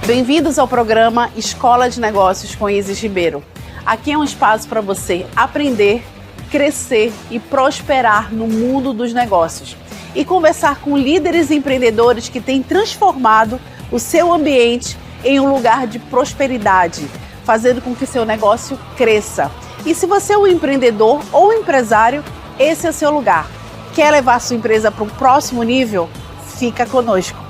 Bem-vindos ao programa Escola de Negócios com Isis Ribeiro. Aqui é um espaço para você aprender, crescer e prosperar no mundo dos negócios e conversar com líderes e empreendedores que têm transformado o seu ambiente em um lugar de prosperidade, fazendo com que seu negócio cresça. E se você é um empreendedor ou empresário, esse é o seu lugar. Quer levar sua empresa para um próximo nível? Fica conosco.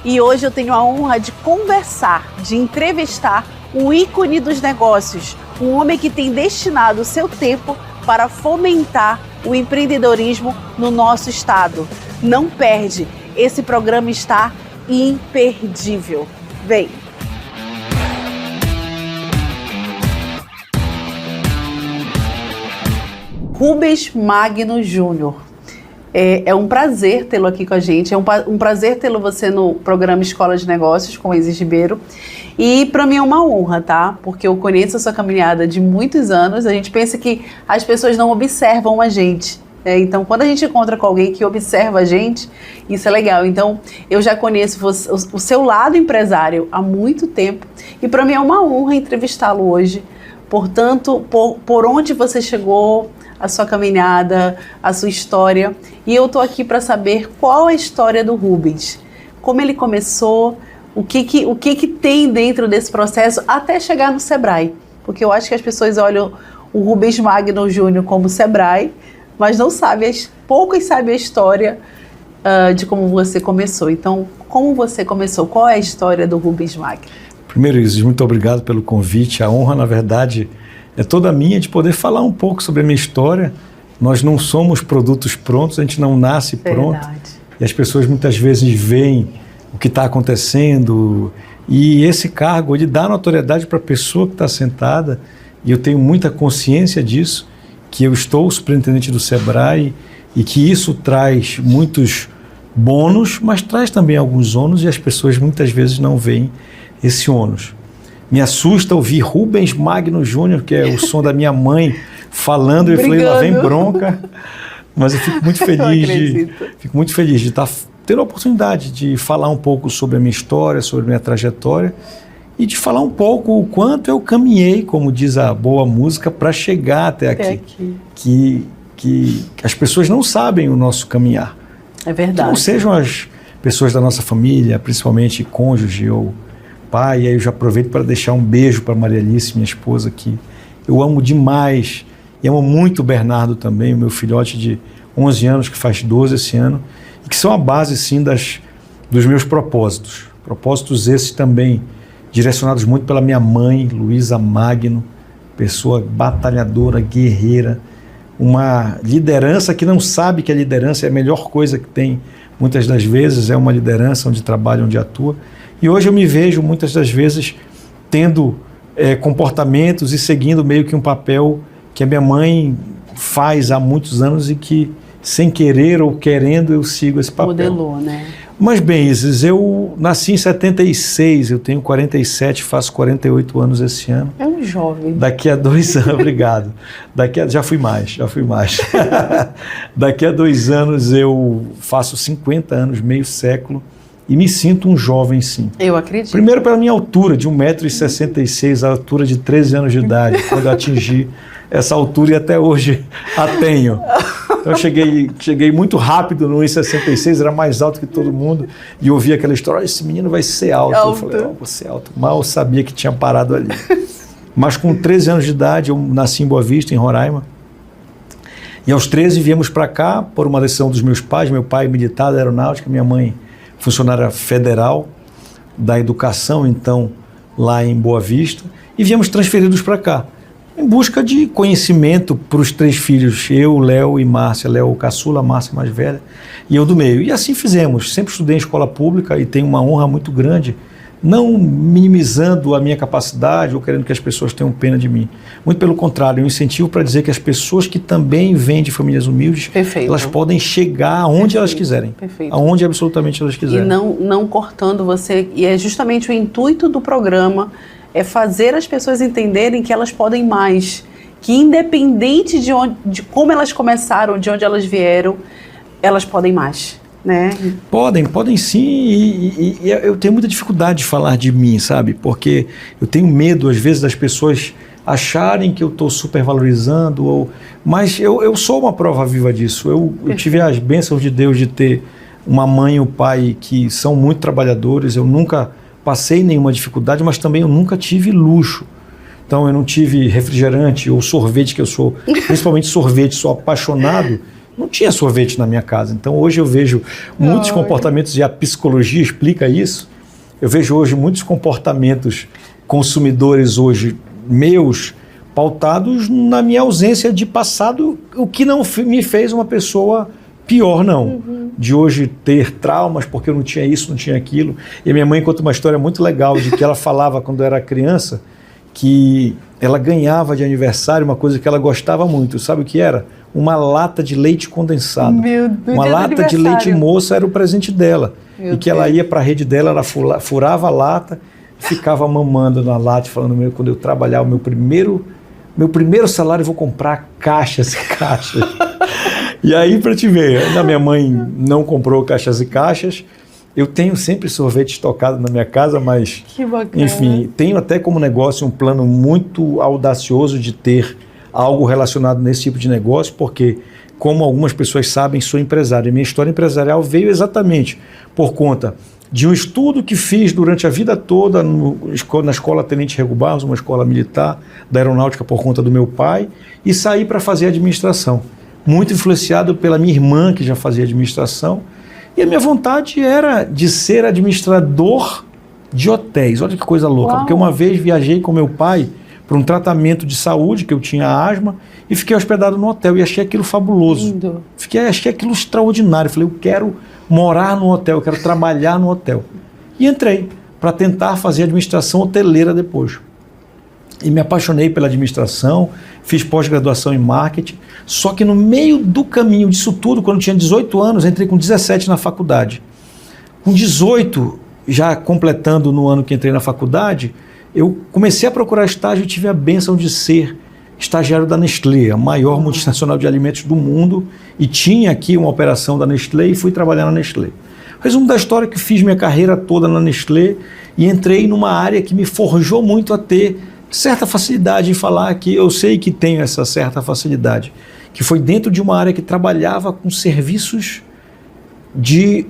E hoje eu tenho a honra de conversar, de entrevistar um ícone dos negócios, um homem que tem destinado o seu tempo para fomentar o empreendedorismo no nosso estado. Não perde, esse programa está imperdível. Vem! Rubens Magno Júnior. É um prazer tê-lo aqui com a gente, é um prazer tê-lo você no programa Escola de Negócios com Isis Ribeiro. E para mim é uma honra, tá? Porque eu conheço a sua caminhada de muitos anos, a gente pensa que as pessoas não observam a gente. Então, quando a gente encontra com alguém que observa a gente, isso é legal. Então, eu já conheço o seu lado empresário há muito tempo e para mim é uma honra entrevistá-lo hoje. Portanto, por onde você chegou, a sua caminhada, a sua história. E eu estou aqui para saber qual é a história do Rubens, como ele começou, o que tem dentro desse processo até chegar no Sebrae. Porque eu acho que as pessoas olham o Rubens Magno Júnior como Sebrae, mas poucos sabem a história de como você começou. Então, como você começou? Qual é a história do Rubens Magno? Primeiro, Isis, muito obrigado pelo convite. A honra, na verdade, é toda minha de poder falar um pouco sobre a minha história. Nós não somos produtos prontos, a gente não nasce pronto. E as pessoas muitas vezes veem o que está acontecendo. E esse cargo, ele dá notoriedade para a pessoa que está sentada, e eu tenho muita consciência disso, que eu estou superintendente do Sebrae e que isso traz muitos bônus, mas traz também alguns ônus e as pessoas muitas vezes não veem esse ônus. Me assusta ouvir Rubens Magno Júnior, que é o som da minha mãe falando, e eu falei, lá vem bronca, mas eu fico muito feliz de estar tendo a oportunidade de falar um pouco sobre a minha história, sobre a minha trajetória e de falar um pouco o quanto eu caminhei, como diz a boa música, para chegar até aqui. Que as pessoas não sabem o nosso caminhar. É verdade. Que não sejam as pessoas da nossa família, principalmente cônjuge ou pai. E aí eu já aproveito para deixar um beijo para Maria Alice, minha esposa, que eu amo demais, e amo muito o Bernardo também, o meu filhote de 11 anos, que faz 12 esse ano, e que são a base, sim, dos meus propósitos. Propósitos esses também direcionados muito pela minha mãe, Luísa Magno, pessoa batalhadora, guerreira, uma liderança que não sabe que a liderança é a melhor coisa que tem, muitas das vezes é uma liderança onde trabalha, onde atua. E hoje eu me vejo muitas das vezes tendo comportamentos e seguindo meio que um papel que a minha mãe faz há muitos anos e que, sem querer ou querendo, eu sigo esse papel. Modelou, né? Mas bem, Isis, eu nasci em 76, eu tenho 47, faço 48 anos esse ano. É um jovem. Daqui a 2 anos, obrigado. Já fui mais. Daqui a 2 anos eu faço 50 anos, meio século, e me sinto um jovem, sim. Eu acredito. Primeiro pela minha altura, de 1,66 m, a altura de 13 anos de idade, quando eu atingi essa altura, e até hoje a tenho. Então eu cheguei muito rápido no 1,66 m, era mais alto que todo mundo, e ouvi aquela história, esse menino vai ser alto. Eu falei, vou ser alto. Mal eu sabia que tinha parado ali. Mas com 13 anos de idade, eu nasci em Boa Vista, em Roraima, e aos 13 viemos para cá por uma decisão dos meus pais, meu pai militar da aeronáutica, minha mãe funcionária federal da educação, então, lá em Boa Vista, e viemos transferidos para cá, em busca de conhecimento para os 3 filhos, eu, Léo e Márcia, Léo caçula, Márcia mais velha, e eu do meio. E assim fizemos, sempre estudei em escola pública e tenho uma honra muito grande, não minimizando a minha capacidade ou querendo que as pessoas tenham pena de mim. Muito pelo contrário, eu incentivo para dizer que as pessoas que também vêm de famílias humildes, elas podem chegar aonde elas quiserem, aonde absolutamente elas quiserem. E não cortando você, e é justamente o intuito do programa, é fazer as pessoas entenderem que elas podem mais, que independente de como elas começaram, de onde elas vieram, elas podem mais. né? Podem sim, e eu tenho muita dificuldade de falar de mim, sabe? Porque eu tenho medo, às vezes, das pessoas acharem que eu estou supervalorizando, mas eu sou uma prova viva disso. Eu tive as bênçãos de Deus de ter uma mãe e um pai que são muito trabalhadores, eu nunca passei nenhuma dificuldade, mas também eu nunca tive luxo. Então eu não tive refrigerante ou sorvete, que eu sou, principalmente sorvete, sou apaixonado. Não tinha sorvete na minha casa. Então hoje eu vejo muitos comportamentos, e a psicologia explica isso. Eu vejo hoje muitos comportamentos consumidores hoje meus, pautados na minha ausência de passado, o que não me fez uma pessoa pior, não. De hoje ter traumas porque eu não tinha isso, não tinha aquilo. E a minha mãe conta uma história muito legal de que ela falava quando era criança que ela ganhava de aniversário uma coisa que ela gostava muito. Sabe o que era? Uma lata de leite condensado. Uma lata de leite moça era o presente dela. E que ela ia para a rede dela, ela furava a lata, ficava mamando na lata, falando, quando eu trabalhar o meu primeiro salário, eu vou comprar caixas e caixas. E aí, para te ver, a minha mãe não comprou caixas e caixas. Eu tenho sempre sorvete estocado na minha casa, mas, que bacana. Enfim, tenho até como negócio um plano muito audacioso de ter algo relacionado nesse tipo de negócio, porque, como algumas pessoas sabem, sou empresário. E minha história empresarial veio exatamente por conta de um estudo que fiz durante a vida toda na Escola Tenente Rego Barros, uma escola militar da aeronáutica por conta do meu pai, e saí para fazer administração. Muito influenciado pela minha irmã, que já fazia administração, e a minha vontade era de ser administrador de hotéis. Olha que coisa louca, porque uma vez viajei com meu pai para um tratamento de saúde, que eu tinha asma, e fiquei hospedado no hotel, e achei aquilo fabuloso. Lindo. Achei aquilo extraordinário. Falei, eu quero morar no hotel, eu quero trabalhar no hotel. E entrei para tentar fazer administração hoteleira depois. E me apaixonei pela administração, fiz pós-graduação em marketing, só que no meio do caminho disso tudo, quando eu tinha 18 anos, entrei com 17 na faculdade. Com 18, já completando no ano que entrei na faculdade, eu comecei a procurar estágio e tive a bênção de ser estagiário da Nestlé, a maior multinacional de alimentos do mundo, e tinha aqui uma operação da Nestlé e fui trabalhar na Nestlé. Resumo da história, que fiz minha carreira toda na Nestlé e entrei numa área que me forjou muito a ter certa facilidade em falar, que eu sei que tenho essa certa facilidade, que foi dentro de uma área que trabalhava com serviços de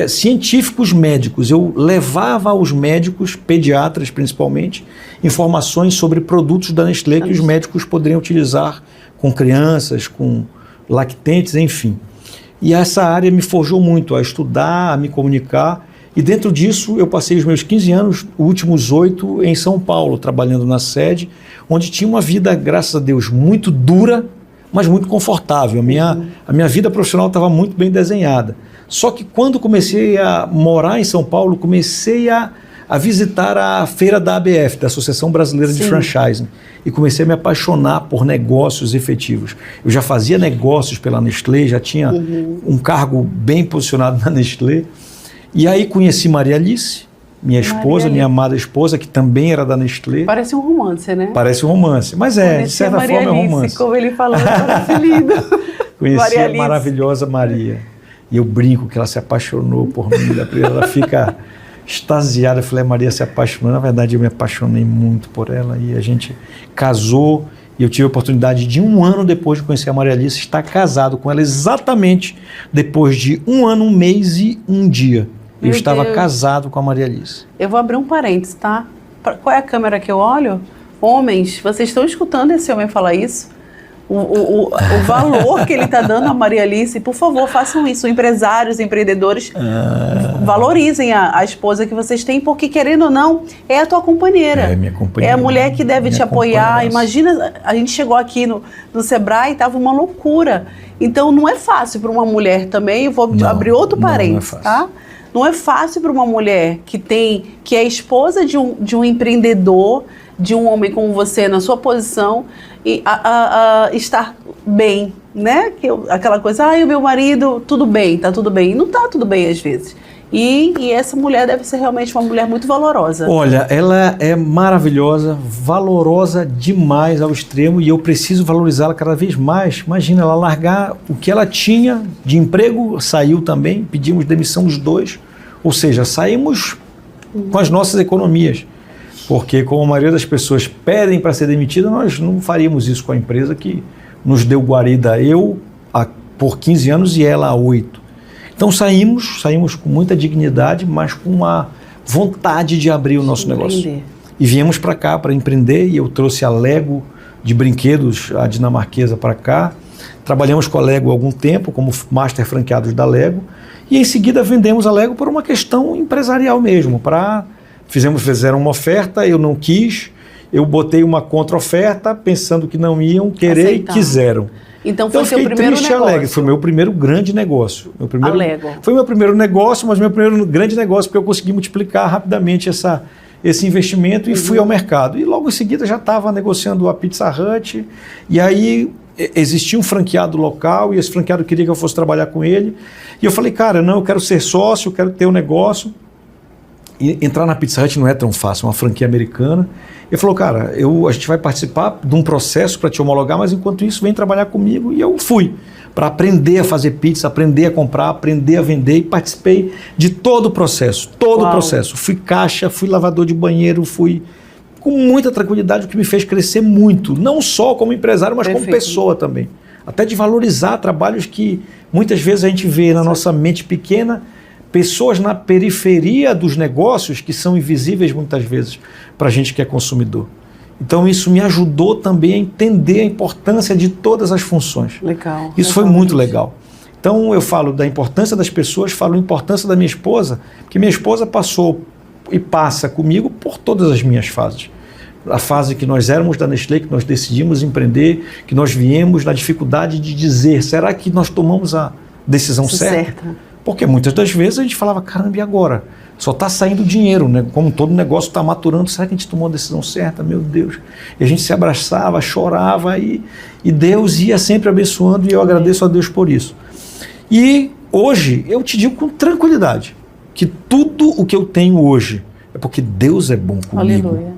científicos médicos. Eu levava aos médicos, pediatras principalmente, informações sobre produtos da Nestlé que os médicos poderiam utilizar com crianças, com lactentes, enfim. E essa área me forjou muito a estudar, a me comunicar. E dentro disso eu passei os meus 15 anos, os últimos 8 em São Paulo, trabalhando na sede, onde tinha uma vida, graças a Deus, muito dura, mas muito confortável. A minha vida profissional estava muito bem desenhada. Só que quando comecei a morar em São Paulo, comecei a visitar a feira da ABF, da Associação Brasileira de Franchising, e comecei a me apaixonar por negócios efetivos. Eu já fazia negócios pela Nestlé, já tinha um cargo bem posicionado na Nestlé. E aí conheci Maria Alice, minha esposa, minha amada esposa, que também era da Nestlé. Parece um romance, né? Parece um romance, mas de certa forma é um romance. Como ele falou, parece lindo. Conheci a maravilhosa Maria. E eu brinco que ela se apaixonou por mim. Ela fica extasiada. Eu falei, Maria se apaixonou. Na verdade, eu me apaixonei muito por ela. E a gente casou. E eu tive a oportunidade de 1 ano depois de conhecer a Maria Alice, estar casado com ela exatamente depois de 1 ano, 1 mês e 1 dia. Eu estava casado com a Maria Alice. Eu vou abrir um parênteses, tá? Qual é a câmera que eu olho? Homens, vocês estão escutando esse homem falar isso? O valor que ele está dando a Maria Alice, por favor, façam isso. Empresários, empreendedores, valorizem a esposa que vocês têm, porque, querendo ou não, é a tua companheira. É minha companheira. É a mulher que deve te apoiar. Imagina, a gente chegou aqui no Sebrae e estava uma loucura. Então, não é fácil para uma mulher também. Eu vou abrir outro parênteses, tá? Não é fácil para uma mulher que é esposa de um empreendedor, de um homem como você, na sua posição, e estar bem, né? Aquela coisa, o meu marido, tudo bem, tá tudo bem. E não tá tudo bem às vezes. E essa mulher deve ser realmente uma mulher muito valorosa. Olha, ela é maravilhosa, valorosa demais ao extremo e eu preciso valorizá-la cada vez mais. Imagina, ela largar o que ela tinha de emprego, saiu também, pedimos demissão os dois, ou seja, saímos com as nossas economias. Porque como a maioria das pessoas pedem para ser demitida, nós não faríamos isso com a empresa que nos deu guarida, eu por 15 anos e ela há 8. Então saímos com muita dignidade, mas com uma vontade de abrir o nosso negócio. E viemos para cá para empreender e eu trouxe a Lego de brinquedos, a dinamarquesa, para cá. Trabalhamos com a Lego há algum tempo como master franqueados da Lego e em seguida vendemos a Lego por uma questão empresarial mesmo. Fizeram uma oferta, eu não quis, eu botei uma contra-oferta pensando que não iam querer e quiseram. Então foi seu primeiro negócio. Alegre. Foi meu primeiro grande negócio. Foi meu primeiro negócio, mas meu primeiro grande negócio, porque eu consegui multiplicar rapidamente esse investimento e fui ao mercado. E logo em seguida já estava negociando a Pizza Hut, e aí existia um franqueado local, e esse franqueado queria que eu fosse trabalhar com ele. E eu falei, cara, não, eu quero ser sócio, eu quero ter um negócio. E entrar na Pizza Hut não é tão fácil, é uma franquia americana. Ele falou, cara, a gente vai participar de um processo para te homologar, mas enquanto isso vem trabalhar comigo. E eu fui para aprender a fazer pizza, aprender a comprar, aprender a vender e participei de todo o processo, o processo. Fui caixa, fui lavador de banheiro, fui com muita tranquilidade, o que me fez crescer muito, não só como empresário, mas como pessoa também. Até de valorizar trabalhos que muitas vezes a gente vê na nossa mente pequena, pessoas na periferia dos negócios que são invisíveis muitas vezes para a gente que é consumidor. Então isso me ajudou também a entender a importância de todas as funções. Legal. Isso foi muito legal. Então eu falo da importância das pessoas, falo da importância da minha esposa, porque minha esposa passou e passa comigo por todas as minhas fases. A fase que nós éramos da Nestlé, que nós decidimos empreender, que nós viemos na dificuldade de dizer, será que nós tomamos a decisão certa? Porque muitas das vezes a gente falava, caramba, e agora? Só está saindo dinheiro, né? Como todo negócio está maturando, será que a gente tomou a decisão certa? Meu Deus. E a gente se abraçava, chorava e Deus ia sempre abençoando e eu agradeço a Deus por isso. E hoje eu te digo com tranquilidade que tudo o que eu tenho hoje é porque Deus é bom comigo. Aleluia.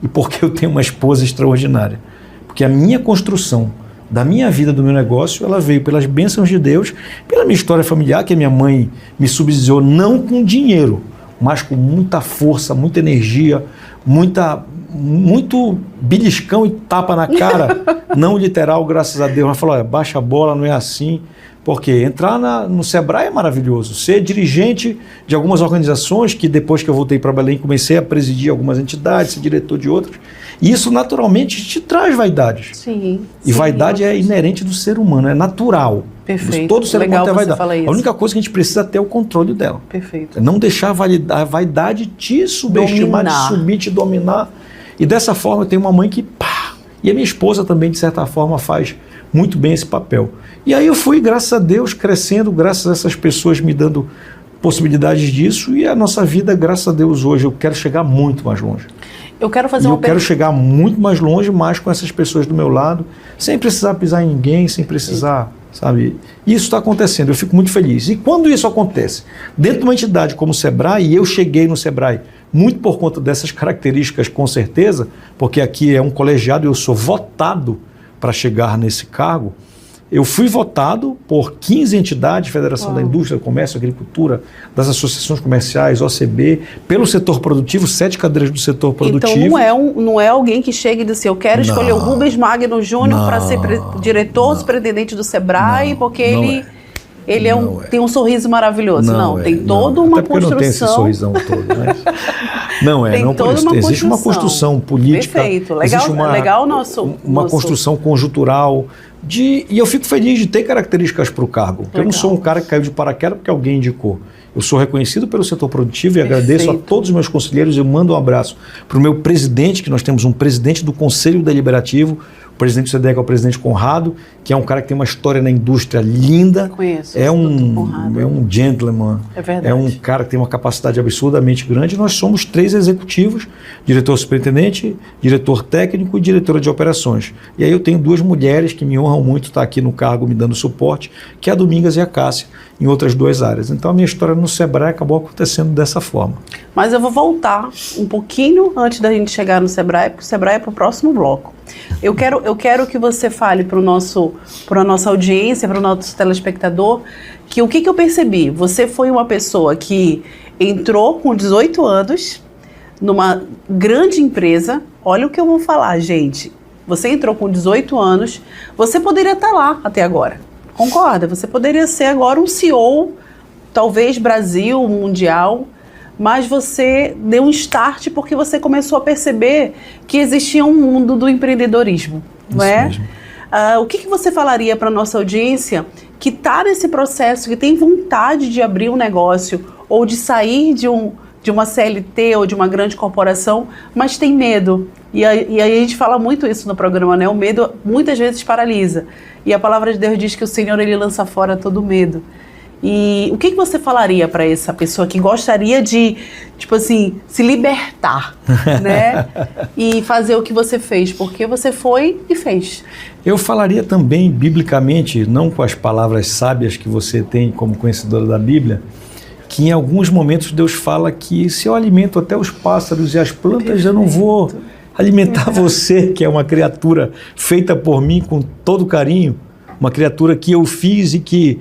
E porque eu tenho uma esposa extraordinária. Porque a minha construção da minha vida, do meu negócio, ela veio pelas bênçãos de Deus, pela minha história familiar, que a minha mãe me subsidiou não com dinheiro, mas com muita força, muita energia, muito beliscão e tapa na cara, não literal, graças a Deus. Ela falou, baixa a bola, não é assim, porque entrar no Sebrae é maravilhoso, ser dirigente de algumas organizações, que depois que eu voltei para Belém, comecei a presidir algumas entidades, ser diretor de outras, e isso naturalmente te traz vaidades. Sim. E vaidade é inerente do ser humano, é natural. Perfeito. Todo ser humano tem vaidade. A única coisa que a gente precisa ter é o controle dela. Perfeito. É não deixar a vaidade te subestimar, te subir, te dominar. E dessa forma eu tenho uma mãe que e a minha esposa também, de certa forma, faz muito bem esse papel. E aí eu fui, graças a Deus, crescendo, graças a essas pessoas me dando possibilidades disso, e a nossa vida, graças a Deus, hoje eu quero chegar muito mais longe. Eu quero fazer eu quero chegar muito mais longe, mais com essas pessoas do meu lado, sem precisar pisar em ninguém, sem precisar, sabe? Isso está acontecendo, eu fico muito feliz. E quando isso acontece, dentro de uma entidade como o Sebrae, e eu cheguei no Sebrae muito por conta dessas características, com certeza, porque aqui é um colegiado e eu sou votado para chegar nesse cargo. Eu fui votado por 15 entidades, Federação da Indústria, Comércio, Agricultura, das associações comerciais, OCB, pelo setor produtivo, 7 cadeiras do setor produtivo. Então não é alguém que chega e diz assim, eu quero escolher o Rubens Magno Júnior para ser diretor, superintendente do Sebrae, porque ele tem um sorriso maravilhoso. Tem toda uma construção. Eu não tenho esse sorrisão todo, mas não é. Existe uma construção política. Perfeito, legal o nosso... Uma construção conjuntural. E eu fico feliz de ter características para o cargo. Eu não sou um cara que caiu de paraquedas porque alguém indicou. Eu sou reconhecido pelo setor produtivo e agradeço a todos os meus conselheiros. Eu mando um abraço para o meu presidente, que nós temos um presidente do Conselho Deliberativo, O presidente do SEDEC é o presidente Conrado, que é um cara que tem uma história na indústria linda. Conheço. É um gentleman. É verdade. É um cara que tem uma capacidade absurdamente grande. Nós somos 3 executivos, diretor superintendente, diretor técnico e diretora de operações. E aí eu tenho 2 mulheres que me honram muito estar aqui no cargo me dando suporte, que é a Domingas e a Cássia, em outras 2 áreas. Então a minha história no Sebrae acabou acontecendo dessa forma. Mas eu vou voltar um pouquinho antes da gente chegar no Sebrae, porque o Sebrae é para o próximo bloco. Eu quero que você fale para a nossa audiência, para o nosso telespectador, que o que eu percebi? Você foi uma pessoa que entrou com 18 anos numa grande empresa. Olha o que eu vou falar, gente. Você entrou com 18 anos, você poderia estar lá até agora. Concorda? Você poderia ser agora um CEO, talvez Brasil, mundial, mas você deu um start porque você começou a perceber que existia um mundo do empreendedorismo, não é? O que você falaria para a nossa audiência que está nesse processo, que tem vontade de abrir um negócio ou de sair de uma CLT ou de uma grande corporação, mas tem medo? E aí a gente fala muito isso no programa, né? O medo muitas vezes paralisa. E a palavra de Deus diz que o Senhor, Ele lança fora todo medo. E o que você falaria para essa pessoa que gostaria de, tipo assim, se libertar, né? E fazer o que você fez, porque você foi e fez. Eu falaria também, biblicamente, não com as palavras sábias que você tem como conhecedora da Bíblia, que em alguns momentos Deus fala que se eu alimento até os pássaros e as plantas, perfeito, eu não vou alimentar você, que é uma criatura feita por mim com todo carinho, uma criatura que eu fiz e que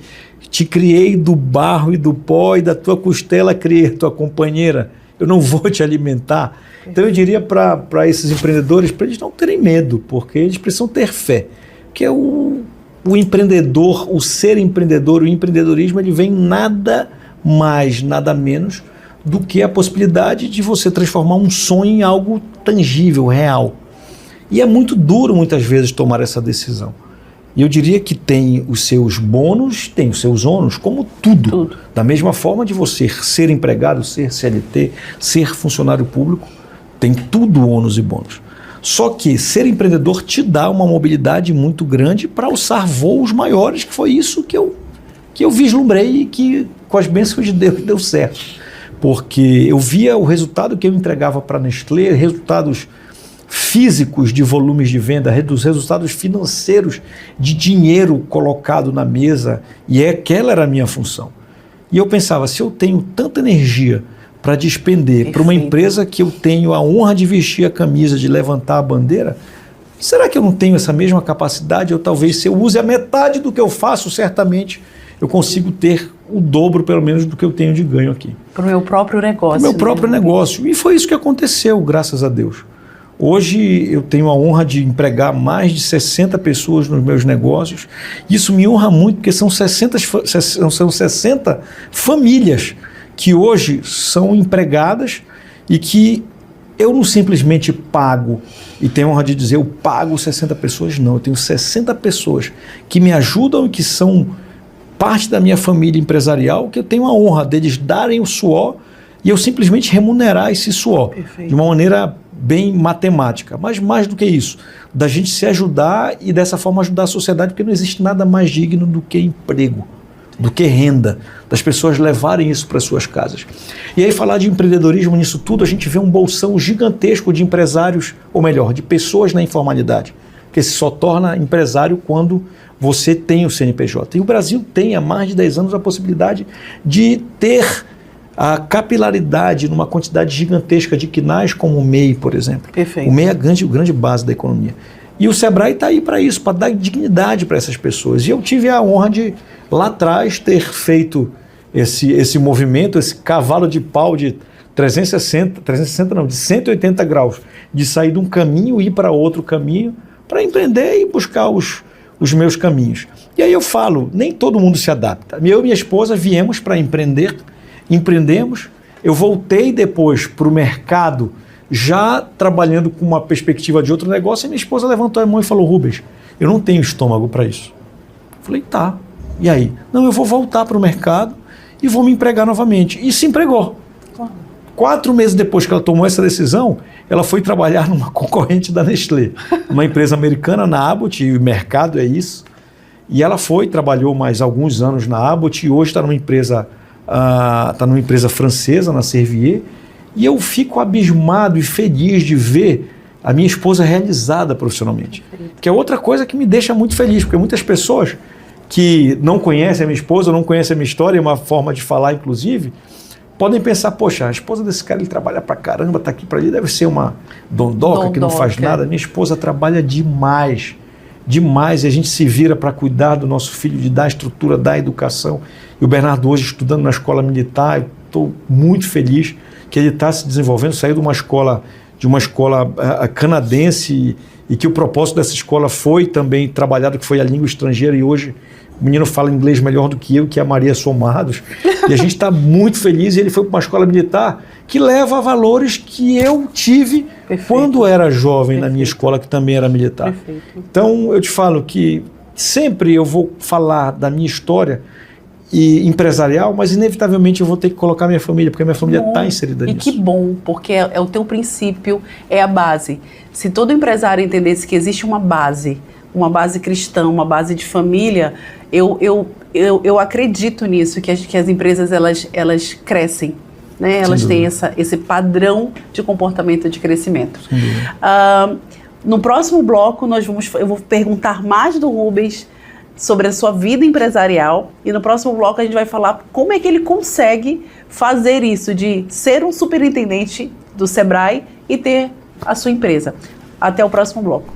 te criei do barro e do pó e da tua costela criei tua companheira. Eu não vou te alimentar. Então eu diria para esses empreendedores, para eles não terem medo, porque eles precisam ter fé. Porque o empreendedor, o ser empreendedor, o empreendedorismo, ele vem nada mais, nada menos do que a possibilidade de você transformar um sonho em algo tangível, real. E é muito duro muitas vezes tomar essa decisão. E eu diria que tem os seus bônus, tem os seus ônus, como tudo. Da mesma forma de você ser empregado, ser CLT, ser funcionário público, tem tudo ônus e bônus. Só que ser empreendedor te dá uma mobilidade muito grande para alçar voos maiores, que foi isso que eu vislumbrei e que com as bênçãos de Deus deu certo. Porque eu via o resultado que eu entregava para a Nestlé, resultados físicos de volumes de venda, dos resultados financeiros de dinheiro colocado na mesa, e aquela era a minha função. E eu pensava, se eu tenho tanta energia para despender para uma empresa que eu tenho a honra de vestir a camisa, de levantar a bandeira, será que eu não tenho essa mesma capacidade? Ou talvez se eu use a metade do que eu faço, certamente eu consigo ter o dobro, pelo menos, do que eu tenho de ganho aqui. Para o meu próprio negócio. Para o meu próprio negócio. E foi isso que aconteceu, graças a Deus. Hoje eu tenho a honra de empregar mais de 60 pessoas nos meus negócios. Isso me honra muito, porque são 60 famílias que hoje são empregadas e que eu não simplesmente pago, e tenho a honra de dizer, eu pago 60 pessoas, não. Eu tenho 60 pessoas que me ajudam e que são parte da minha família empresarial, que eu tenho a honra deles darem o suor e eu simplesmente remunerar esse suor. Perfeito. De uma maneira bem matemática, mas mais do que isso, da gente se ajudar e dessa forma ajudar a sociedade, porque não existe nada mais digno do que emprego, do que renda, das pessoas levarem isso para suas casas. E aí falar de empreendedorismo nisso tudo, a gente vê um bolsão gigantesco de empresários, ou melhor, de pessoas na informalidade, que se só torna empresário quando você tem o CNPJ. E o Brasil tem há mais de 10 anos a possibilidade de ter a capilaridade numa quantidade gigantesca de quinais, como o MEI, por exemplo. Perfeito. O MEI é a grande base da economia. E o Sebrae está aí para isso, para dar dignidade para essas pessoas. E eu tive a honra de, lá atrás, ter feito esse movimento, esse cavalo de pau de 180 graus, de sair de um caminho e ir para outro caminho, para empreender e buscar os meus caminhos. E aí eu falo, nem todo mundo se adapta. Eu e minha esposa viemos para empreender, empreendemos, eu voltei depois para o mercado, já trabalhando com uma perspectiva de outro negócio, e minha esposa levantou a mão e falou, Rubens, eu não tenho estômago para isso. Eu falei, tá, e aí? Não, eu vou voltar para o mercado e vou me empregar novamente. E se empregou. 4 meses depois que ela tomou essa decisão, ela foi trabalhar numa concorrente da Nestlé, uma empresa americana, na Abbott, e o mercado é isso. E ela trabalhou mais alguns anos na Abbott e hoje está numa empresa francesa, na Servier. E eu fico abismado e feliz de ver a minha esposa realizada profissionalmente. Que é outra coisa que me deixa muito feliz, porque muitas pessoas que não conhecem a minha esposa, não conhecem a minha história, é uma forma de falar, inclusive, podem pensar, poxa, a esposa desse cara, ele trabalha pra caramba, tá aqui pra ali, deve ser uma dondoca que não faz nada. Minha esposa trabalha demais, demais, e a gente se vira para cuidar do nosso filho, de dar a estrutura, da educação. E o Bernardo hoje estudando na escola militar, eu estou muito feliz que ele está se desenvolvendo, saiu de uma escola canadense, e que o propósito dessa escola foi também trabalhado, que foi a língua estrangeira, e hoje o menino fala inglês melhor do que eu, que é a Maria somados, e a gente está muito feliz. E ele foi para uma escola militar que leva a valores que eu tive quando era jovem na minha escola, que também era militar. Então eu te falo que sempre eu vou falar da minha história e empresarial, mas inevitavelmente eu vou ter que colocar minha família, porque a minha família está inserida nisso. E que bom, porque é o teu princípio, é a base. Se todo empresário entendesse que existe uma base cristã, uma base de família, eu acredito nisso, que as empresas elas crescem, né? Elas têm esse padrão de comportamento de crescimento. No próximo bloco eu vou perguntar mais do Rubens sobre a sua vida empresarial, e no próximo bloco a gente vai falar como é que ele consegue fazer isso, de ser um superintendente do Sebrae e ter a sua empresa. Até o próximo bloco.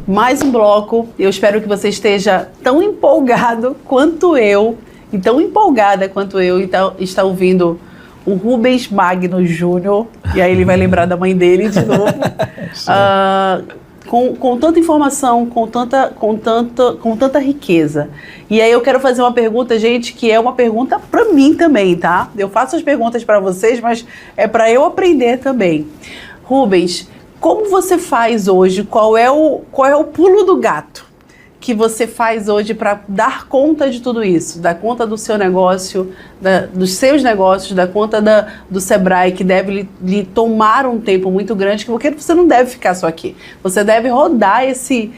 Mais um bloco. Eu espero que você esteja tão empolgado quanto eu, e tão empolgada quanto eu, e está ouvindo o Rubens Magno Júnior, e aí ele vai lembrar da mãe dele de novo, com tanta informação, com tanta riqueza. E aí eu quero fazer uma pergunta, gente, que é uma pergunta para mim também, tá? Eu faço as perguntas para vocês, mas é para eu aprender também. Rubens, como você faz hoje? Qual é o pulo do gato que você faz hoje para dar conta de tudo isso? Dar conta do seu negócio, dos seus negócios, dar conta do Sebrae, que deve lhe tomar um tempo muito grande, porque você não deve ficar só aqui. Você deve rodar esse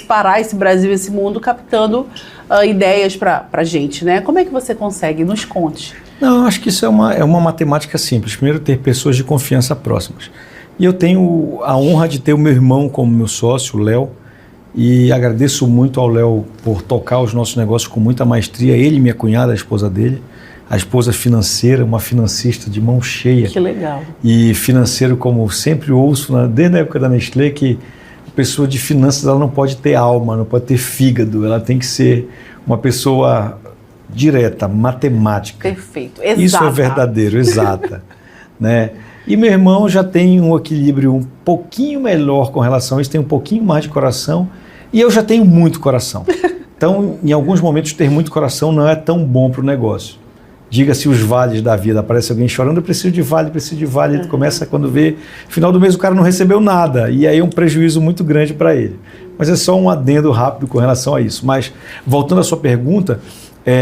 Pará, esse Brasil, esse mundo, captando ideias para a gente, né? Como é que você consegue? Nos conte. Não, acho que isso é uma matemática simples. Primeiro, ter pessoas de confiança próximas. E eu tenho a honra de ter o meu irmão como meu sócio, o Léo, e agradeço muito ao Léo por tocar os nossos negócios com muita maestria. Ele e minha cunhada, a esposa dele, a esposa financeira, uma financista de mão cheia. Que legal. E financeiro, como sempre ouço, desde a época da Nestlé, que a pessoa de finanças ela não pode ter alma, não pode ter fígado, ela tem que ser uma pessoa direta, matemática. Perfeito, exata. Isso é verdadeiro, exata. Né? E meu irmão já tem um equilíbrio um pouquinho melhor com relação a isso, tem um pouquinho mais de coração, e eu já tenho muito coração. Então, em alguns momentos, ter muito coração não é tão bom para o negócio. Diga-se os vales da vida, aparece alguém chorando, eu preciso de vale, ele começa quando vê, final do mês o cara não recebeu nada, e aí é um prejuízo muito grande para ele. Mas é só um adendo rápido com relação a isso. Mas, voltando à sua pergunta,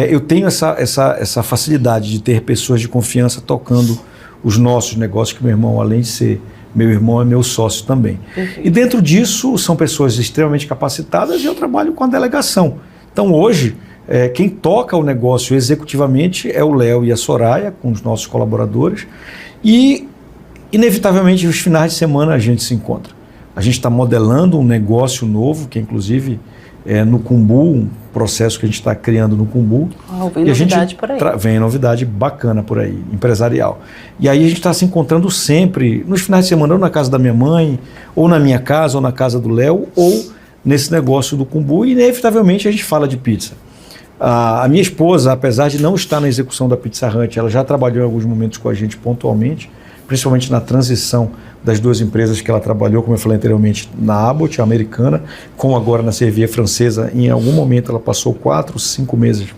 eu tenho essa facilidade de ter pessoas de confiança tocando os nossos negócios, que meu irmão, além de ser meu irmão, é meu sócio também. Perfeito. E dentro disso, são pessoas extremamente capacitadas, e eu trabalho com a delegação. Então, hoje, quem toca o negócio executivamente é o Léo e a Soraya, com os nossos colaboradores, e, inevitavelmente, nos finais de semana a gente se encontra. A gente está modelando um negócio novo, que inclusive no Cumbu, um processo que a gente está criando no Cumbu. Vem novidade por aí. Vem novidade bacana por aí, empresarial. E aí a gente está se encontrando sempre, nos finais de semana, ou na casa da minha mãe, ou na minha casa, ou na casa do Léo, ou nesse negócio do Cumbu, e inevitavelmente a gente fala de pizza. A minha esposa, apesar de não estar na execução da Pizza Hut, ela já trabalhou em alguns momentos com a gente pontualmente, principalmente na transição das duas empresas que ela trabalhou, como eu falei anteriormente, na Abbott, a americana, com agora na Servier francesa. Em algum momento ela passou 4, 5 meses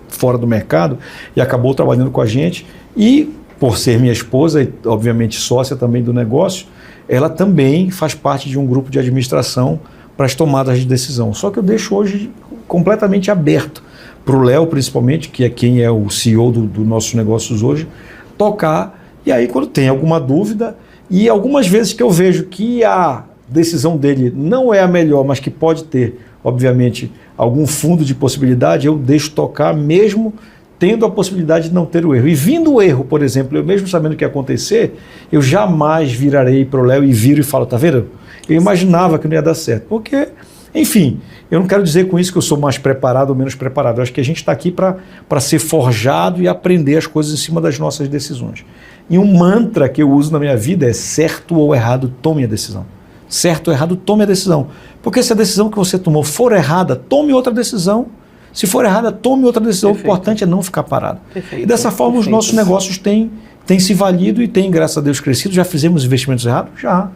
fora do mercado e acabou trabalhando com a gente. E, por ser minha esposa e, obviamente, sócia também do negócio, ela também faz parte de um grupo de administração para as tomadas de decisão. Só que eu deixo hoje completamente aberto para o Léo, principalmente, que é quem é o CEO do nossos negócios hoje, tocar. E aí, quando tem alguma dúvida, e algumas vezes que eu vejo que a decisão dele não é a melhor, mas que pode ter, obviamente, algum fundo de possibilidade, eu deixo tocar mesmo tendo a possibilidade de não ter o erro. E vindo o erro, por exemplo, eu mesmo sabendo o que ia acontecer, eu jamais virarei para o Léo e viro e falo, tá vendo? Eu imaginava que não ia dar certo. Porque, enfim, eu não quero dizer com isso que eu sou mais preparado ou menos preparado. Eu acho que a gente está aqui para ser forjado e aprender as coisas em cima das nossas decisões. E um mantra que eu uso na minha vida é certo ou errado, tome a decisão. Certo ou errado, tome a decisão. Porque se a decisão que você tomou for errada, tome outra decisão. Se for errada, tome outra decisão. Perfeito. O importante é não ficar parado. Perfeito. E dessa forma os nossos negócios têm se valido e têm, graças a Deus, crescido. Já fizemos investimentos errados? Já.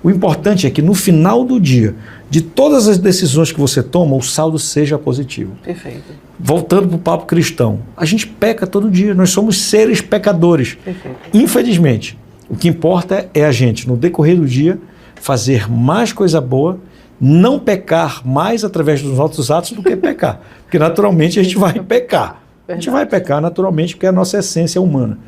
O importante é que no final do dia, de todas as decisões que você toma, o saldo seja positivo. Perfeito. Voltando para o papo cristão, a gente peca todo dia, nós somos seres pecadores. Perfeito. Infelizmente, o que importa é a gente, no decorrer do dia, fazer mais coisa boa, não pecar mais através dos nossos atos do que pecar. Porque naturalmente a gente vai pecar. A gente vai pecar naturalmente porque é a nossa essência humana.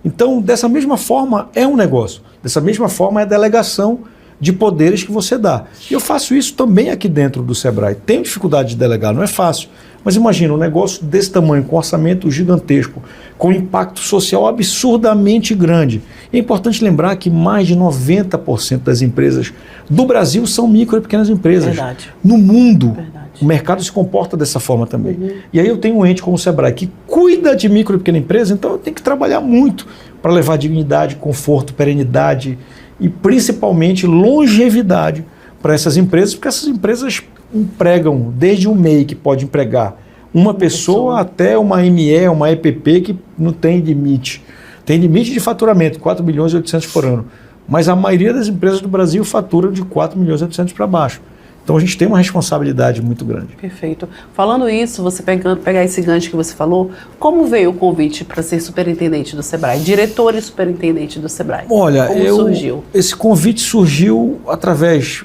Então, dessa mesma forma, é um negócio. Dessa mesma forma, é a delegação de poderes que você dá. E eu faço isso também aqui dentro do Sebrae. Tenho dificuldade de delegar, não é fácil. Mas imagina, um negócio desse tamanho, com orçamento gigantesco, com impacto social absurdamente grande. É importante lembrar que mais de 90% das empresas do Brasil são micro e pequenas empresas. Verdade. No mundo, o mercado se comporta dessa forma também. Uhum. E aí eu tenho um ente como o Sebrae que cuida de micro e pequena empresa, então eu tenho que trabalhar muito para levar dignidade, conforto, perenidade e principalmente longevidade para essas empresas, porque essas empresas empregam desde um MEI, que pode empregar uma pessoa, até uma ME, uma EPP, que não tem limite. Tem limite de faturamento, 4 milhões e 800 por ano. Mas a maioria das empresas do Brasil fatura de 4 milhões e 800 para baixo. Então a gente tem uma responsabilidade muito grande. Perfeito. Falando isso, você pegar esse gancho que você falou, como veio o convite para ser superintendente do Sebrae? Diretor e superintendente do Sebrae. Olha, como surgiu? Esse convite surgiu através,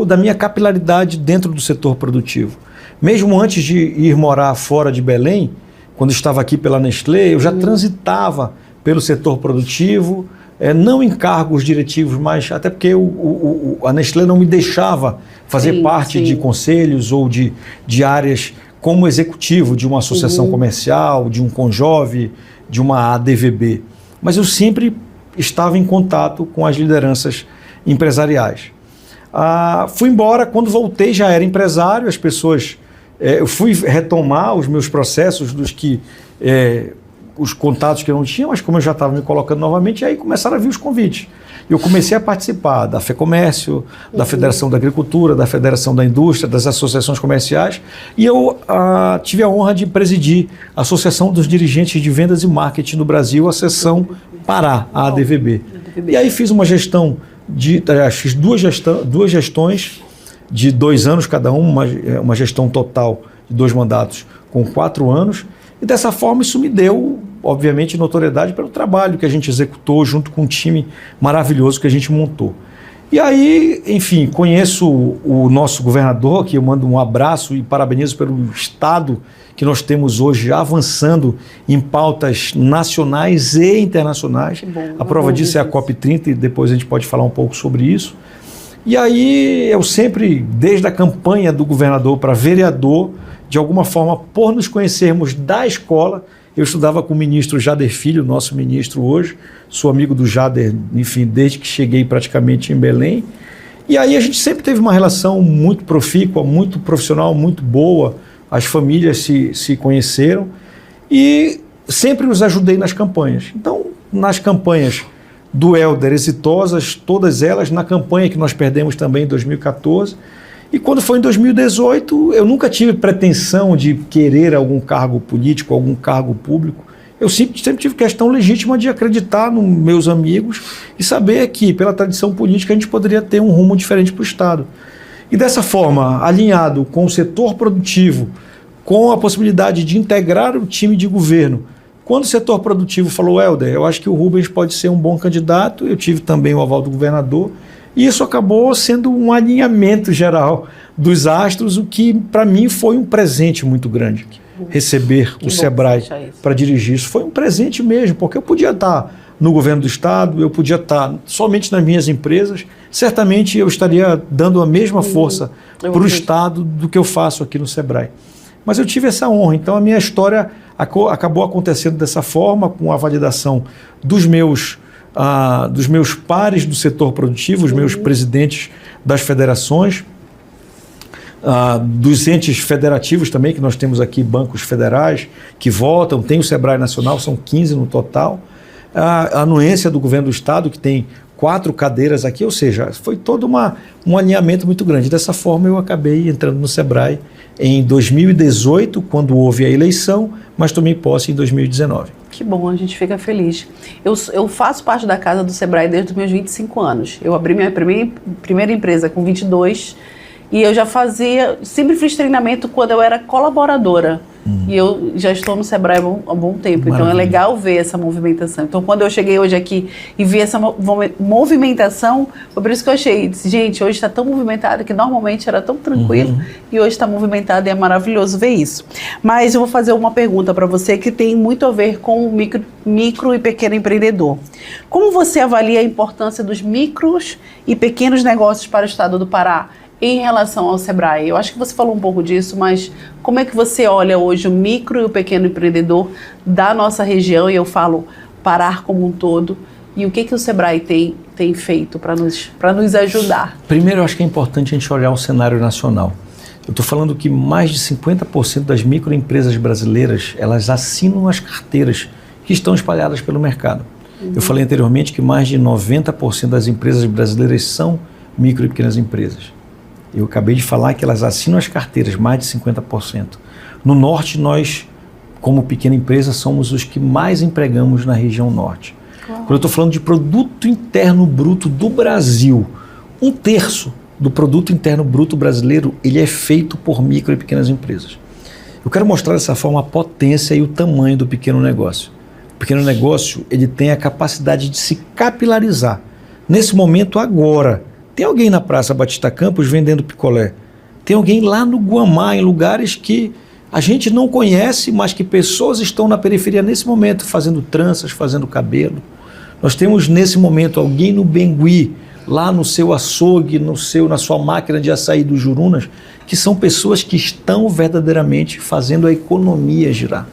da minha capilaridade dentro do setor produtivo. Mesmo antes de ir morar fora de Belém, quando estava aqui pela Nestlé, eu já transitava pelo setor produtivo, não em cargos diretivos, mas até porque a Nestlé não me deixava fazer parte de conselhos ou de áreas como executivo de uma associação comercial, de um Conjove, de uma ADVB. Mas eu sempre estava em contato com as lideranças empresariais. Fui embora, quando voltei já era empresário, as pessoas... eu fui retomar os meus processos os contatos que eu não tinha, mas como eu já estava me colocando novamente, aí começaram a vir os convites. Eu comecei a participar da FEComércio, da Federação da Agricultura, da Federação da Indústria, das associações comerciais, e eu tive a honra de presidir a Associação dos Dirigentes de Vendas e Marketing do Brasil, a seção Pará, a ADVB. E aí fiz uma gestão, fiz duas gestões de 2 anos cada uma gestão total de 2 mandatos com 4 anos, e dessa forma isso me deu, obviamente, notoriedade pelo trabalho que a gente executou junto com um time maravilhoso que a gente montou. E aí, enfim, conheço o nosso governador, que eu mando um abraço e parabenizo pelo estado que nós temos hoje avançando em pautas nacionais e internacionais. A prova disso é a COP30 e depois a gente pode falar um pouco sobre isso. E aí eu sempre, desde a campanha do governador para vereador, de alguma forma, por nos conhecermos da escola, eu estudava com o ministro Jader Filho, nosso ministro hoje, sou amigo do Jader, enfim, desde que cheguei praticamente em Belém. E aí a gente sempre teve uma relação muito profícua, muito profissional, muito boa, as famílias se conheceram e sempre os ajudei nas campanhas. Então, nas campanhas do Hélder, exitosas, todas elas, na campanha que nós perdemos também em 2014, E quando foi em 2018, eu nunca tive pretensão de querer algum cargo político, algum cargo público. Eu sempre tive questão legítima de acreditar nos meus amigos e saber que, pela tradição política, a gente poderia ter um rumo diferente para o Estado. E dessa forma, alinhado com o setor produtivo, com a possibilidade de integrar o time de governo, quando o setor produtivo falou, Helder, eu acho que o Rubens pode ser um bom candidato, eu tive também o aval do governador, e isso acabou sendo um alinhamento geral dos astros, o que para mim foi um presente muito grande. Receber o Sebrae para dirigir isso foi um presente mesmo, porque eu podia estar no governo do Estado, eu podia estar somente nas minhas empresas, certamente eu estaria dando a mesma força para o Estado do que eu faço aqui no Sebrae. Mas eu tive essa honra, então a minha história acabou acontecendo dessa forma, com a validação dos meus pares do setor produtivo, os meus presidentes das federações, dos entes federativos também, que nós temos aqui bancos federais que votam, tem o Sebrae Nacional, são 15 no total, a anuência do governo do Estado, que tem 4 cadeiras aqui, ou seja, foi todo um alinhamento muito grande. Dessa forma eu acabei entrando no Sebrae em 2018, quando houve a eleição, mas tomei posse em 2019. Que bom, a gente fica feliz. Eu faço parte da casa do Sebrae desde os meus 25 anos. Eu abri minha primeira empresa com 22 e eu já sempre fiz treinamento quando eu era colaboradora. E eu já estou no Sebrae há um bom tempo. Maravilha. Então é legal ver essa movimentação. Então quando eu cheguei hoje aqui e vi essa movimentação, foi por isso que eu achei, gente, hoje está tão movimentado que normalmente era tão tranquilo e hoje está movimentado e é maravilhoso ver isso. Mas eu vou fazer uma pergunta para você que tem muito a ver com o micro e pequeno empreendedor. Como você avalia a importância dos micros e pequenos negócios para o estado do Pará em relação ao Sebrae? Eu acho que você falou um pouco disso, mas como é que você olha hoje o micro e o pequeno empreendedor da nossa região, e eu falo Pará como um todo, e o que o Sebrae tem feito para nos ajudar? Primeiro, eu acho que é importante a gente olhar o cenário nacional. Eu estou falando que mais de 50% das microempresas brasileiras, elas assinam as carteiras que estão espalhadas pelo mercado. Eu falei anteriormente que mais de 90% das empresas brasileiras são micro e pequenas empresas. Eu acabei de falar que elas assinam as carteiras, mais de 50%. No Norte, nós, como pequena empresa, somos os que mais empregamos na região Norte. Claro. Quando eu estou falando de produto interno bruto do Brasil, 1/3 do produto interno bruto brasileiro, ele é feito por micro e pequenas empresas. Eu quero mostrar dessa forma a potência e o tamanho do pequeno negócio. O pequeno negócio, ele tem a capacidade de se capilarizar. Nesse momento, agora, tem alguém na Praça Batista Campos vendendo picolé. Tem alguém lá no Guamá, em lugares que a gente não conhece, mas que pessoas estão na periferia nesse momento, fazendo tranças, fazendo cabelo. Nós temos nesse momento alguém no Bengui, lá no seu açougue, na sua máquina de açaí dos Jurunas, que são pessoas que estão verdadeiramente fazendo a economia girar.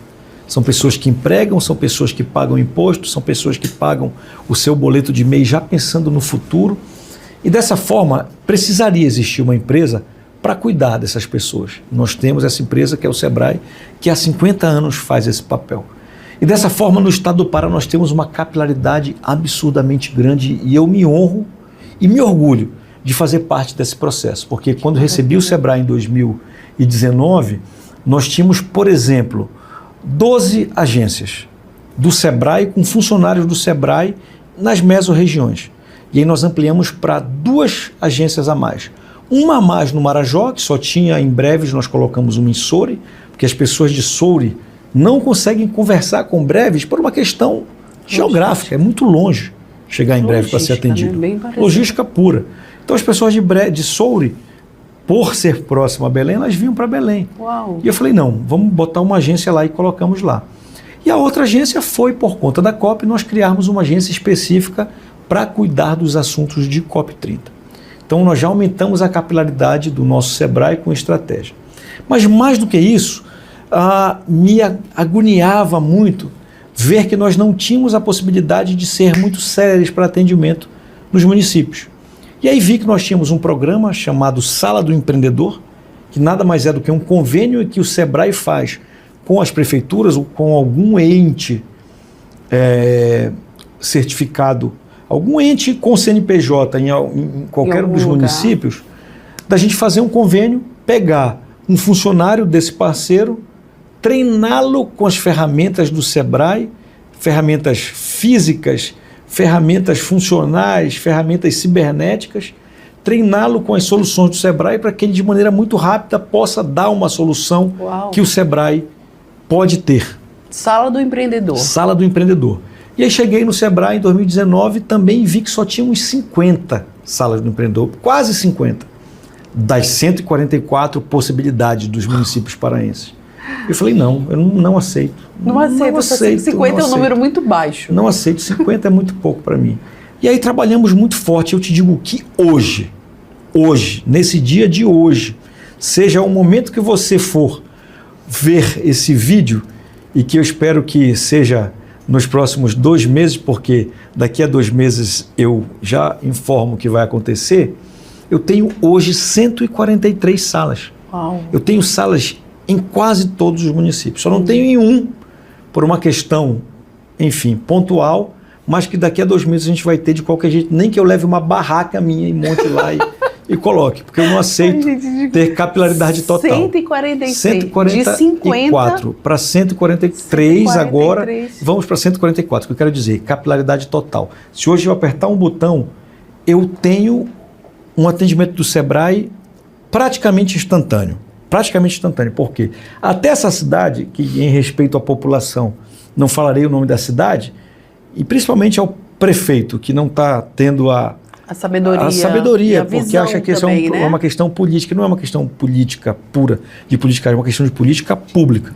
São pessoas que empregam, são pessoas que pagam imposto, são pessoas que pagam o seu boleto de mês já pensando no futuro. E dessa forma, precisaria existir uma empresa para cuidar dessas pessoas. Nós temos essa empresa que é o Sebrae, que há 50 anos faz esse papel. E dessa forma, no estado do Pará, nós temos uma capilaridade absurdamente grande e eu me honro e me orgulho de fazer parte desse processo. Porque quando recebi o Sebrae em 2019, nós tínhamos, por exemplo, 12 agências do Sebrae com funcionários do Sebrae nas mesorregiões. E aí nós ampliamos para 2 agências a mais. Uma a mais no Marajó, que só tinha em Breves, nós colocamos uma em Soure, porque as pessoas de Soure não conseguem conversar com Breves por uma questão geográfica, é muito longe chegar em Breves para ser atendido. Né? Logística pura. Então as pessoas de Soure, por ser próximo a Belém, elas vinham para Belém. Uau. E eu falei, não, vamos botar uma agência lá e colocamos lá. E a outra agência foi, por conta da COP, nós criarmos uma agência específica para cuidar dos assuntos de COP30. Então nós já aumentamos a capilaridade do nosso Sebrae com estratégia. Mas mais do que isso, me agoniava muito ver que nós não tínhamos a possibilidade de ser muito sérios para atendimento nos municípios. E aí vi que nós tínhamos um programa chamado Sala do Empreendedor, que nada mais é do que um convênio que o Sebrae faz com as prefeituras ou com algum ente certificado, algum ente com CNPJ em qualquer um dos municípios, da gente fazer um convênio, pegar um funcionário desse parceiro, treiná-lo com as ferramentas do Sebrae, ferramentas físicas, ferramentas funcionais, ferramentas cibernéticas, treiná-lo com as soluções do Sebrae para que ele, de maneira muito rápida, possa dar uma solução que o Sebrae pode ter. Sala do empreendedor. Sala do empreendedor. E aí cheguei no Sebrae em 2019, também vi que só tinha uns 50 salas do empreendedor, quase 50, das 144 possibilidades dos municípios paraenses. Eu falei, não, eu não aceito. Não aceito, 50 é um número muito baixo. Não aceito, 50 é muito pouco para mim. E aí trabalhamos muito forte. Eu te digo que hoje, nesse dia de hoje, seja o momento que você for ver esse vídeo, e que eu espero que seja nos próximos 2 meses, porque daqui a 2 meses eu já informo o que vai acontecer, eu tenho hoje 143 salas. Uau. Eu tenho salas em quase todos os municípios. Só não tenho em um, por uma questão, enfim, pontual, mas que daqui a 2 meses a gente vai ter de qualquer jeito, nem que eu leve uma barraca minha e monte lá e coloque, porque eu não aceito ter capilaridade total. 146, de 50 para 143 agora, vamos para 144, o que eu quero dizer, capilaridade total. Se hoje eu apertar um botão, eu tenho um atendimento do Sebrae praticamente instantâneo. Por quê? Até essa cidade, que em respeito à população, não falarei o nome da cidade, e principalmente ao prefeito, que não está tendo a sabedoria, porque acha que isso também, é uma questão política, não é uma questão política pura, de política, é uma questão de política pública.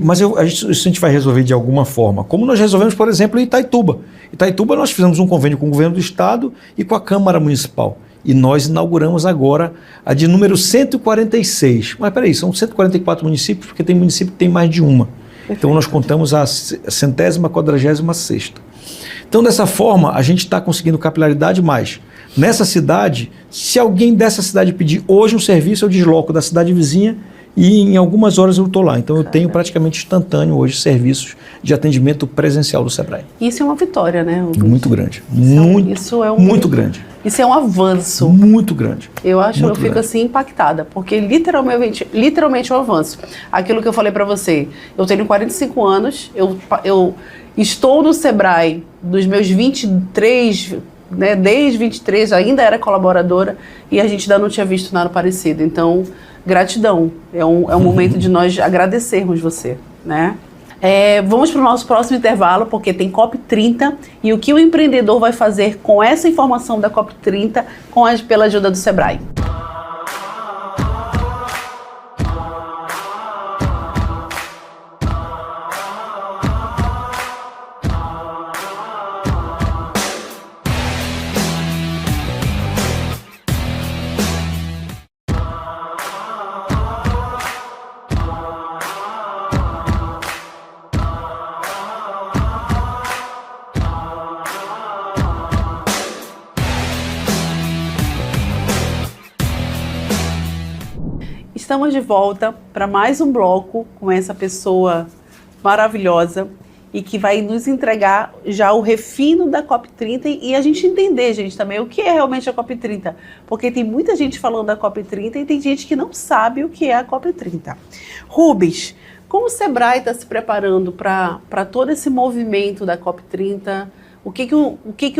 Mas isso a gente vai resolver de alguma forma, como nós resolvemos, por exemplo, em Itaituba. Itaituba nós fizemos um convênio com o governo do estado e com a Câmara Municipal. E nós inauguramos agora a de número 146. Mas peraí, são 144 municípios, porque tem município que tem mais de uma. Perfeito. Então nós contamos a 146ª. Então dessa forma a gente está conseguindo capilaridade mais. Nessa cidade, se alguém dessa cidade pedir hoje um serviço, eu desloco da cidade vizinha e em algumas horas eu estou lá. Então eu tenho praticamente instantâneo hoje serviços de atendimento presencial do Sebrae. Isso é uma vitória, né? Muito grande. Muito grande. Isso é um avanço. Muito grande. Eu fico assim impactada, porque literalmente é um avanço. Aquilo que eu falei para você, eu tenho 45 anos, eu estou no Sebrae dos meus 23, né, desde 23 ainda era colaboradora e a gente ainda não tinha visto nada parecido. Então, gratidão. É um momento de nós agradecermos você, né? Vamos para o nosso próximo intervalo, porque tem COP30 e o que o empreendedor vai fazer com essa informação da COP30 pela ajuda do Sebrae. Estamos de volta para mais um bloco com essa pessoa maravilhosa e que vai nos entregar já o refino da COP30 e a gente entender, gente, também o que é realmente a COP30. Porque tem muita gente falando da COP30 e tem gente que não sabe o que é a COP30. Rubens, como o Sebrae está se preparando para todo esse movimento da COP30? O que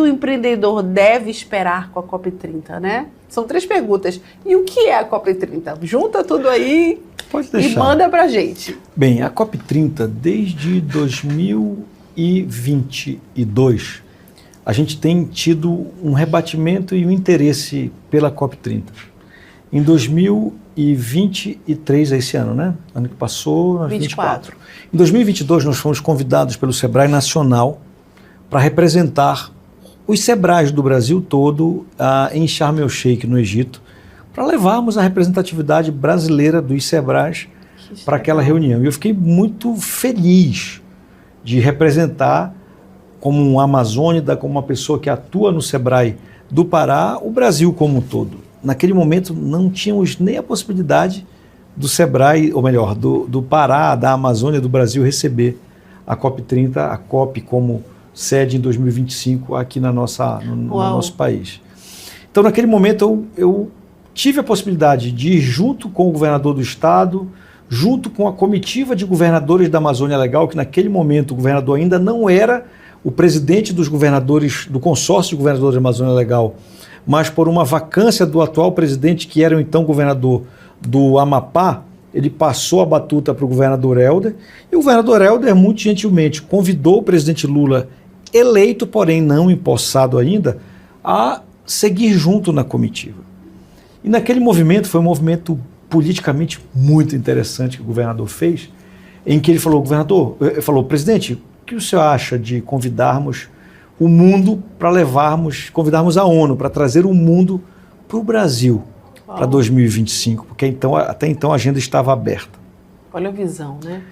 o empreendedor deve esperar com a COP30, né? São 3 perguntas. E o que é a COP30? Junta tudo aí e manda pra gente. Bem, a COP30, desde 2022, a gente tem tido um rebatimento e um interesse pela COP30. Em 2023, esse ano, né? Ano que passou, 24. Em 2022, nós fomos convidados pelo Sebrae Nacional para representar os Sebrais do Brasil todo em Sharm el-Sheikh, no Egito, para levarmos a representatividade brasileira dos Sebrais para aquela reunião. E eu fiquei muito feliz de representar, como um amazônida, como uma pessoa que atua no Sebrae do Pará, o Brasil como um todo. Naquele momento não tínhamos nem a possibilidade do Sebrae, ou melhor, do Pará, da Amazônia, do Brasil receber a COP30, a COP como sede em 2025 aqui no nosso país. Então, naquele momento, eu tive a possibilidade de ir junto com o governador do estado, junto com a comitiva de governadores da Amazônia Legal, que naquele momento o governador ainda não era o presidente dos governadores, do consórcio de governadores da Amazônia Legal, mas por uma vacância do atual presidente, que era o então governador do Amapá, ele passou a batuta para o governador Helder, e o governador Helder, muito gentilmente, convidou o presidente Lula, eleito, porém não empossado ainda, a seguir junto na comitiva. E naquele movimento, foi um movimento politicamente muito interessante que o governador fez, em que ele falou, presidente, o que o senhor acha de convidarmos o mundo para convidarmos a ONU para trazer o mundo para o Brasil para 2025, porque até então a agenda estava aberta. Olha a visão, né?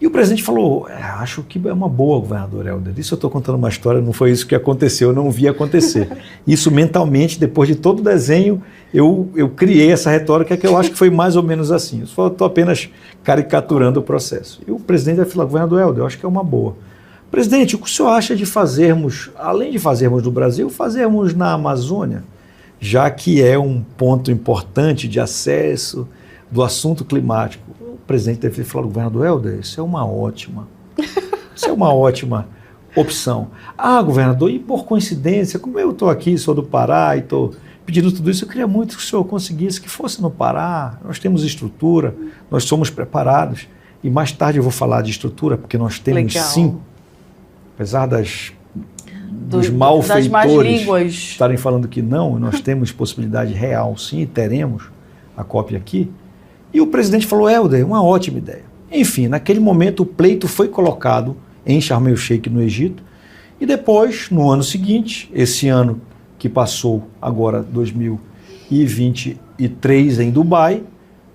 E o presidente falou, acho que é uma boa, governador Helder. Isso eu estou contando uma história, não foi isso que aconteceu, eu não vi acontecer. Isso mentalmente, depois de todo o desenho, eu criei essa retórica que eu acho que foi mais ou menos assim. Eu estou apenas caricaturando o processo. E o presidente vai falar, governador Helder, eu acho que é uma boa. Presidente, o que o senhor acha de fazermos, além de fazermos no Brasil, fazermos na Amazônia, já que é um ponto importante de acesso do assunto climático? O presidente deve falar, governador Helder, isso é uma ótima opção. Governador, e por coincidência, como eu estou aqui, sou do Pará e estou pedindo tudo isso, eu queria muito que o senhor conseguisse que fosse no Pará, nós temos estrutura, nós somos preparados, e mais tarde eu vou falar de estrutura, porque nós temos sim, apesar dos malfeitores estarem falando que não, nós temos possibilidade real sim, e teremos a COP aqui. E o presidente falou, Helder, uma ótima ideia. Enfim, naquele momento o pleito foi colocado em Sharm el-Sheikh, no Egito, e depois, no ano seguinte, esse ano que passou agora, 2023, em Dubai,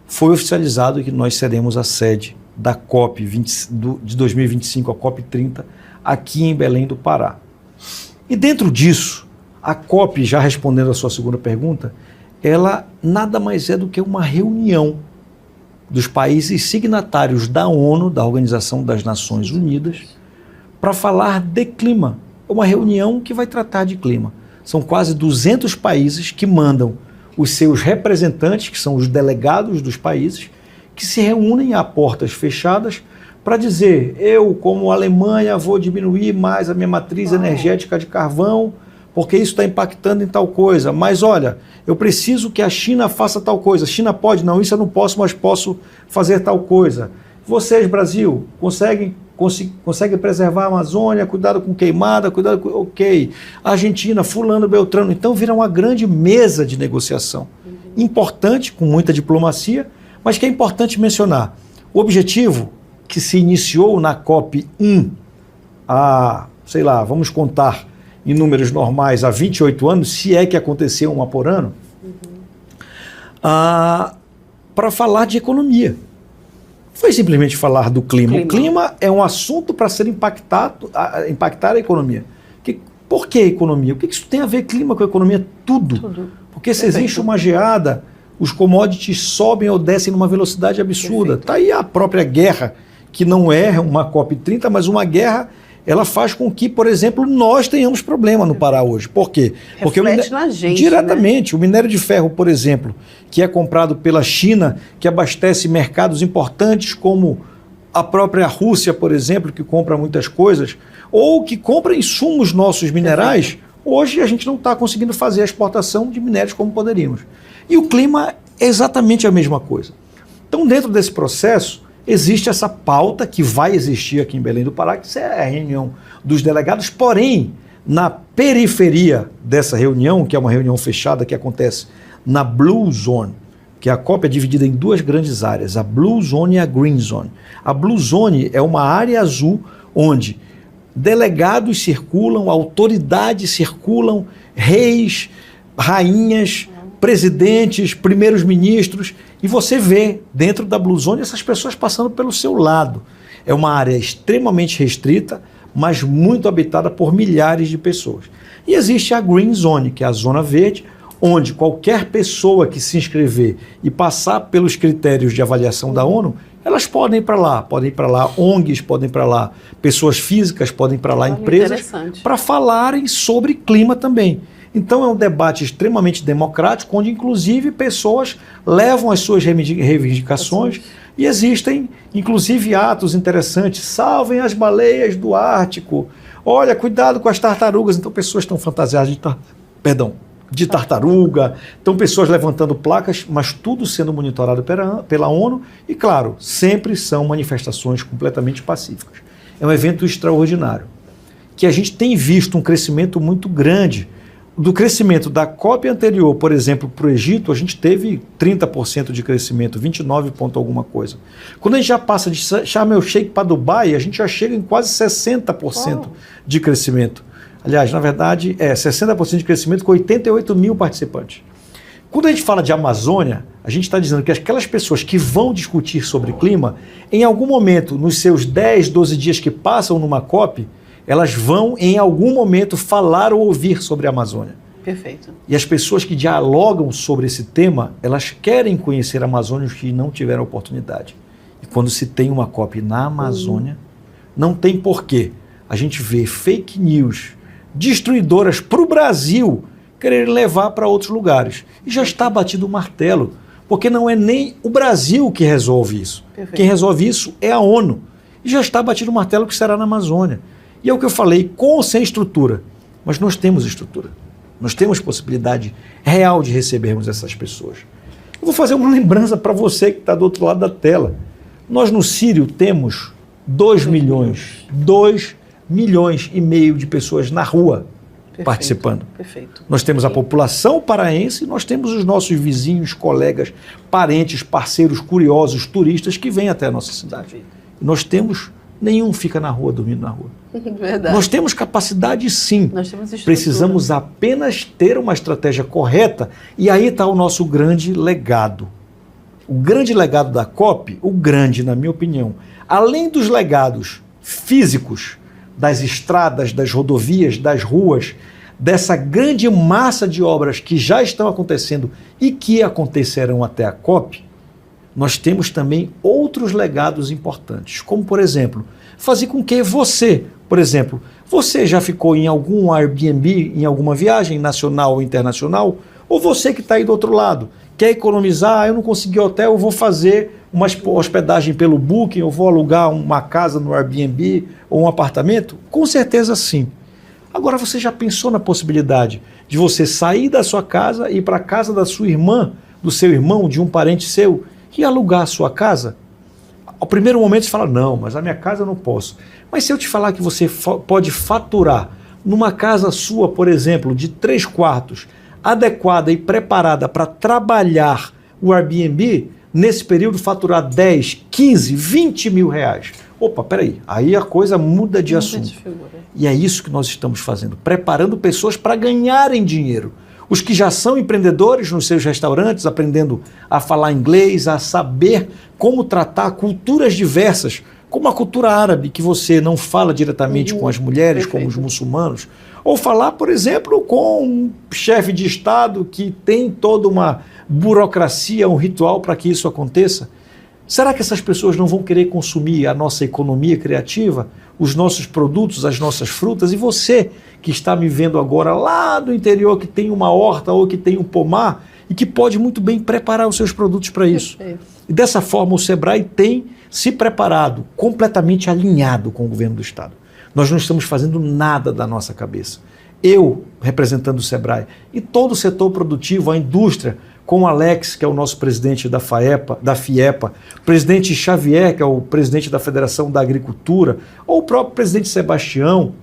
foi oficializado que nós seremos a sede da COP de 2025, a COP 30, aqui em Belém do Pará. E dentro disso, a COP, já respondendo a sua segunda pergunta, ela nada mais é do que uma reunião dos países signatários da ONU, da Organização das Nações Unidas, para falar de clima. É uma reunião que vai tratar de clima. São quase 200 países que mandam os seus representantes, que são os delegados dos países, que se reúnem a portas fechadas para dizer, eu, como Alemanha, vou diminuir mais a minha matriz energética de carvão, porque isso está impactando em tal coisa. Mas olha, eu preciso que a China faça tal coisa. A China pode? Não, isso eu não posso, mas posso fazer tal coisa. Vocês, Brasil, conseguem preservar a Amazônia, cuidado com queimada, cuidado com... Ok. Argentina, fulano, beltrano. Então vira uma grande mesa de negociação. Importante, com muita diplomacia, mas que é importante mencionar. O objetivo que se iniciou na COP1 vamos contar em números normais, há 28 anos, se é que aconteceu uma por ano, para falar de economia. Foi simplesmente falar do clima. O clima é um assunto para ser impactar a economia. Por que economia? O que isso tem a ver clima com a economia? Tudo. Porque se existe uma geada, os commodities sobem ou descem numa velocidade absurda. Está aí a própria guerra, que não é uma COP30, mas uma guerra, ela faz com que, por exemplo, nós tenhamos problema no Pará hoje. Por quê? Porque na gente, diretamente, né? O minério de ferro, por exemplo, que é comprado pela China, que abastece mercados importantes como a própria Rússia, por exemplo, que compra muitas coisas, ou que compra insumos nossos minerais, hoje a gente não está conseguindo fazer a exportação de minérios como poderíamos. E o clima é exatamente a mesma coisa. Então, dentro desse processo, existe essa pauta que vai existir aqui em Belém do Pará, que é a reunião dos delegados, porém, na periferia dessa reunião, que é uma reunião fechada que acontece na Blue Zone, que a COP é dividida em duas grandes áreas, a Blue Zone e a Green Zone. A Blue Zone é uma área azul onde delegados circulam, autoridades circulam, reis, rainhas, presidentes, primeiros ministros, e você vê dentro da Blue Zone essas pessoas passando pelo seu lado. É uma área extremamente restrita, mas muito habitada por milhares de pessoas. E existe a Green Zone, que é a zona verde, onde qualquer pessoa que se inscrever e passar pelos critérios de avaliação da ONU, elas podem ir para lá. Podem ir para lá ONGs, podem ir para lá pessoas físicas, podem ir para lá empresas, para falarem sobre clima também. Então é um debate extremamente democrático, onde inclusive pessoas levam as suas reivindicações e existem inclusive atos interessantes. Salvem as baleias do Ártico. Olha, cuidado com as tartarugas. Então pessoas estão fantasiadas de tartaruga, então pessoas levantando placas, mas tudo sendo monitorado pela ONU e, claro, sempre são manifestações completamente pacíficas. É um evento extraordinário, que a gente tem visto um crescimento muito grande. Do crescimento da COP anterior, por exemplo, para o Egito, a gente teve 30% de crescimento, 29 ponto alguma coisa. Quando a gente já passa de Sharm el Sheikh para Dubai, a gente já chega em quase 60% de crescimento. Aliás, na verdade, 60% de crescimento com 88 mil participantes. Quando a gente fala de Amazônia, a gente está dizendo que aquelas pessoas que vão discutir sobre clima, em algum momento, nos seus 10, 12 dias que passam numa COP, elas vão, em algum momento, falar ou ouvir sobre a Amazônia. Perfeito. E as pessoas que dialogam sobre esse tema, elas querem conhecer a Amazônia, os que não tiveram oportunidade. E quando se tem uma COP na Amazônia, não tem porquê a gente ver fake news destruidoras para o Brasil querer levar para outros lugares. E já está batido o martelo, porque não é nem o Brasil que resolve isso. Perfeito. Quem resolve isso é a ONU. E já está batido o martelo que será na Amazônia. E é o que eu falei, com ou sem estrutura. Mas nós temos estrutura. Nós temos possibilidade real de recebermos essas pessoas. Eu vou fazer uma lembrança para você que está do outro lado da tela. Nós no Sírio temos 2 milhões e meio de pessoas na rua participando. Perfeito. Nós temos a população paraense, nós temos os nossos vizinhos, colegas, parentes, parceiros, curiosos, turistas que vêm até a nossa cidade. E nós temos, nenhum fica na rua, dormindo na rua. Verdade. Nós temos capacidade sim. Nós temos estrutura. Precisamos apenas ter uma estratégia correta e aí está o nosso grande legado. O grande legado da COP, na minha opinião, além dos legados físicos, das estradas, das rodovias, das ruas, dessa grande massa de obras que já estão acontecendo e que acontecerão até a COP, nós temos também outros legados importantes, como, por exemplo, fazer com que você, por exemplo, você já ficou em algum Airbnb, em alguma viagem nacional ou internacional, ou você que está aí do outro lado, quer economizar, eu não consegui hotel, eu vou fazer uma hospedagem pelo Booking, eu vou alugar uma casa no Airbnb ou um apartamento? Com certeza sim. Agora você já pensou na possibilidade de você sair da sua casa e ir para a casa da sua irmã, do seu irmão, de um parente seu e alugar a sua casa? Ao primeiro momento você fala, não, mas a minha casa eu não posso. Mas se eu te falar que você pode faturar numa casa sua, por exemplo, de 3 quartos, adequada e preparada para trabalhar o Airbnb, nesse período faturar 10, 15, 20 mil reais. Opa, peraí, aí a coisa muda de assunto. E é isso que nós estamos fazendo, preparando pessoas para ganharem dinheiro. Os que já são empreendedores nos seus restaurantes, aprendendo a falar inglês, a saber como tratar culturas diversas, como a cultura árabe, que você não fala diretamente com as mulheres, como os muçulmanos, ou falar, por exemplo, com um chefe de Estado que tem toda uma burocracia, um ritual para que isso aconteça. Será que essas pessoas não vão querer consumir a nossa economia criativa, os nossos produtos, as nossas frutas? E você que está me vendo agora lá do interior, que tem uma horta ou que tem um pomar e que pode muito bem preparar os seus produtos para isso. E dessa forma o Sebrae tem se preparado, completamente alinhado com o governo do Estado. Nós não estamos fazendo nada da nossa cabeça. Eu, representando o Sebrae, e todo o setor produtivo, a indústria, com o Alex, que é o nosso presidente da FIEPA, presidente Xavier, que é o presidente da Federação da Agricultura, ou o próprio presidente Sebastião,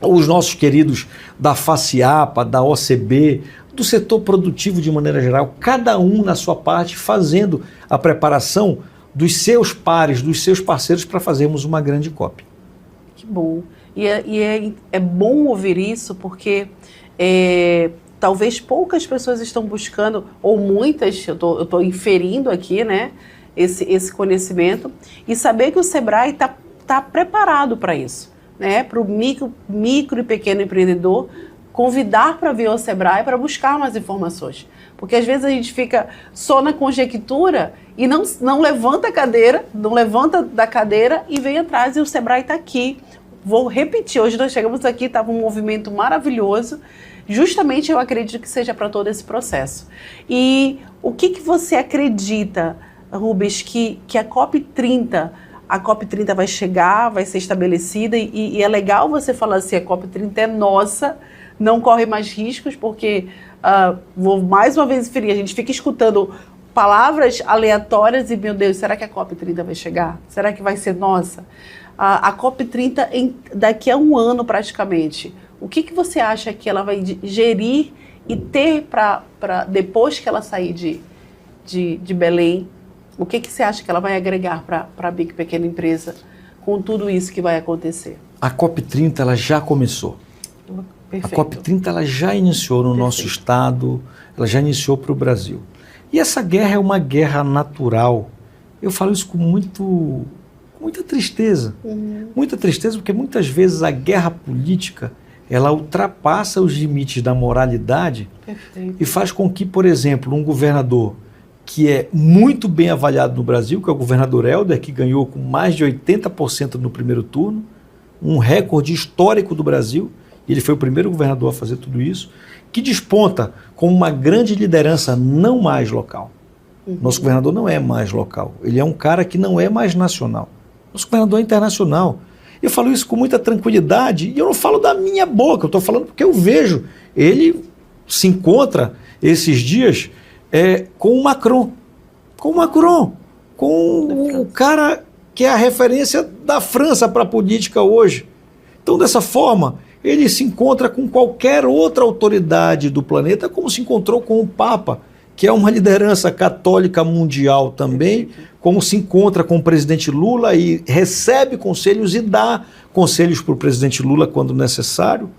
ou os nossos queridos da FACIAPA, da OCB, do setor produtivo de maneira geral, cada um na sua parte, fazendo a preparação dos seus pares, dos seus parceiros, para fazermos uma grande COP. Que bom. É bom ouvir isso, porque talvez poucas pessoas estão buscando, ou muitas, eu estou inferindo aqui, né, esse conhecimento, e saber que o Sebrae está preparado para isso, né, para o micro e pequeno empreendedor, convidar para vir ao Sebrae para buscar mais informações. Porque às vezes a gente fica só na conjectura e não levanta a cadeira, não levanta da cadeira e vem atrás, e o Sebrae está aqui. vou repetir, hoje nós chegamos aqui, estava um movimento maravilhoso, justamente eu acredito que seja para todo esse processo. E o que você acredita, Rubens, que a COP30 vai chegar, vai ser estabelecida, e é legal você falar assim, a COP30 é nossa, não corre mais riscos, porque, vou mais uma vez referir, a gente fica escutando palavras aleatórias e, meu Deus, será que a COP30 vai chegar? Será que vai ser nossa? A COP30, daqui a um ano praticamente, o que você acha que ela vai gerir e ter para depois que ela sair de Belém? O que você acha que ela vai agregar para a pequena empresa com tudo isso que vai acontecer? A COP30 ela já começou. Perfeito. A COP30 ela já iniciou no nosso estado, ela já iniciou para o Brasil. E essa guerra é uma guerra natural. Eu falo isso com muita tristeza. Muita tristeza, porque muitas vezes a guerra política ela ultrapassa os limites da moralidade. Perfeito. E faz com que, por exemplo, um governador que é muito bem avaliado no Brasil, que é o governador Helder, que ganhou com mais de 80% no primeiro turno, um recorde histórico do Brasil, e ele foi o primeiro governador a fazer tudo isso, que desponta como uma grande liderança não mais local. Nosso governador não é mais local, ele é um cara que não é mais nacional. Nosso governador é internacional. Eu falo isso com muita tranquilidade, e eu não falo da minha boca, eu estou falando porque eu vejo. Ele se encontra esses dias com o Macron, com o cara que é a referência da França para a política hoje. Então, dessa forma, ele se encontra com qualquer outra autoridade do planeta, como se encontrou com o Papa, que é uma liderança católica mundial também, como se encontra com o presidente Lula e recebe conselhos e dá conselhos para o presidente Lula quando necessário.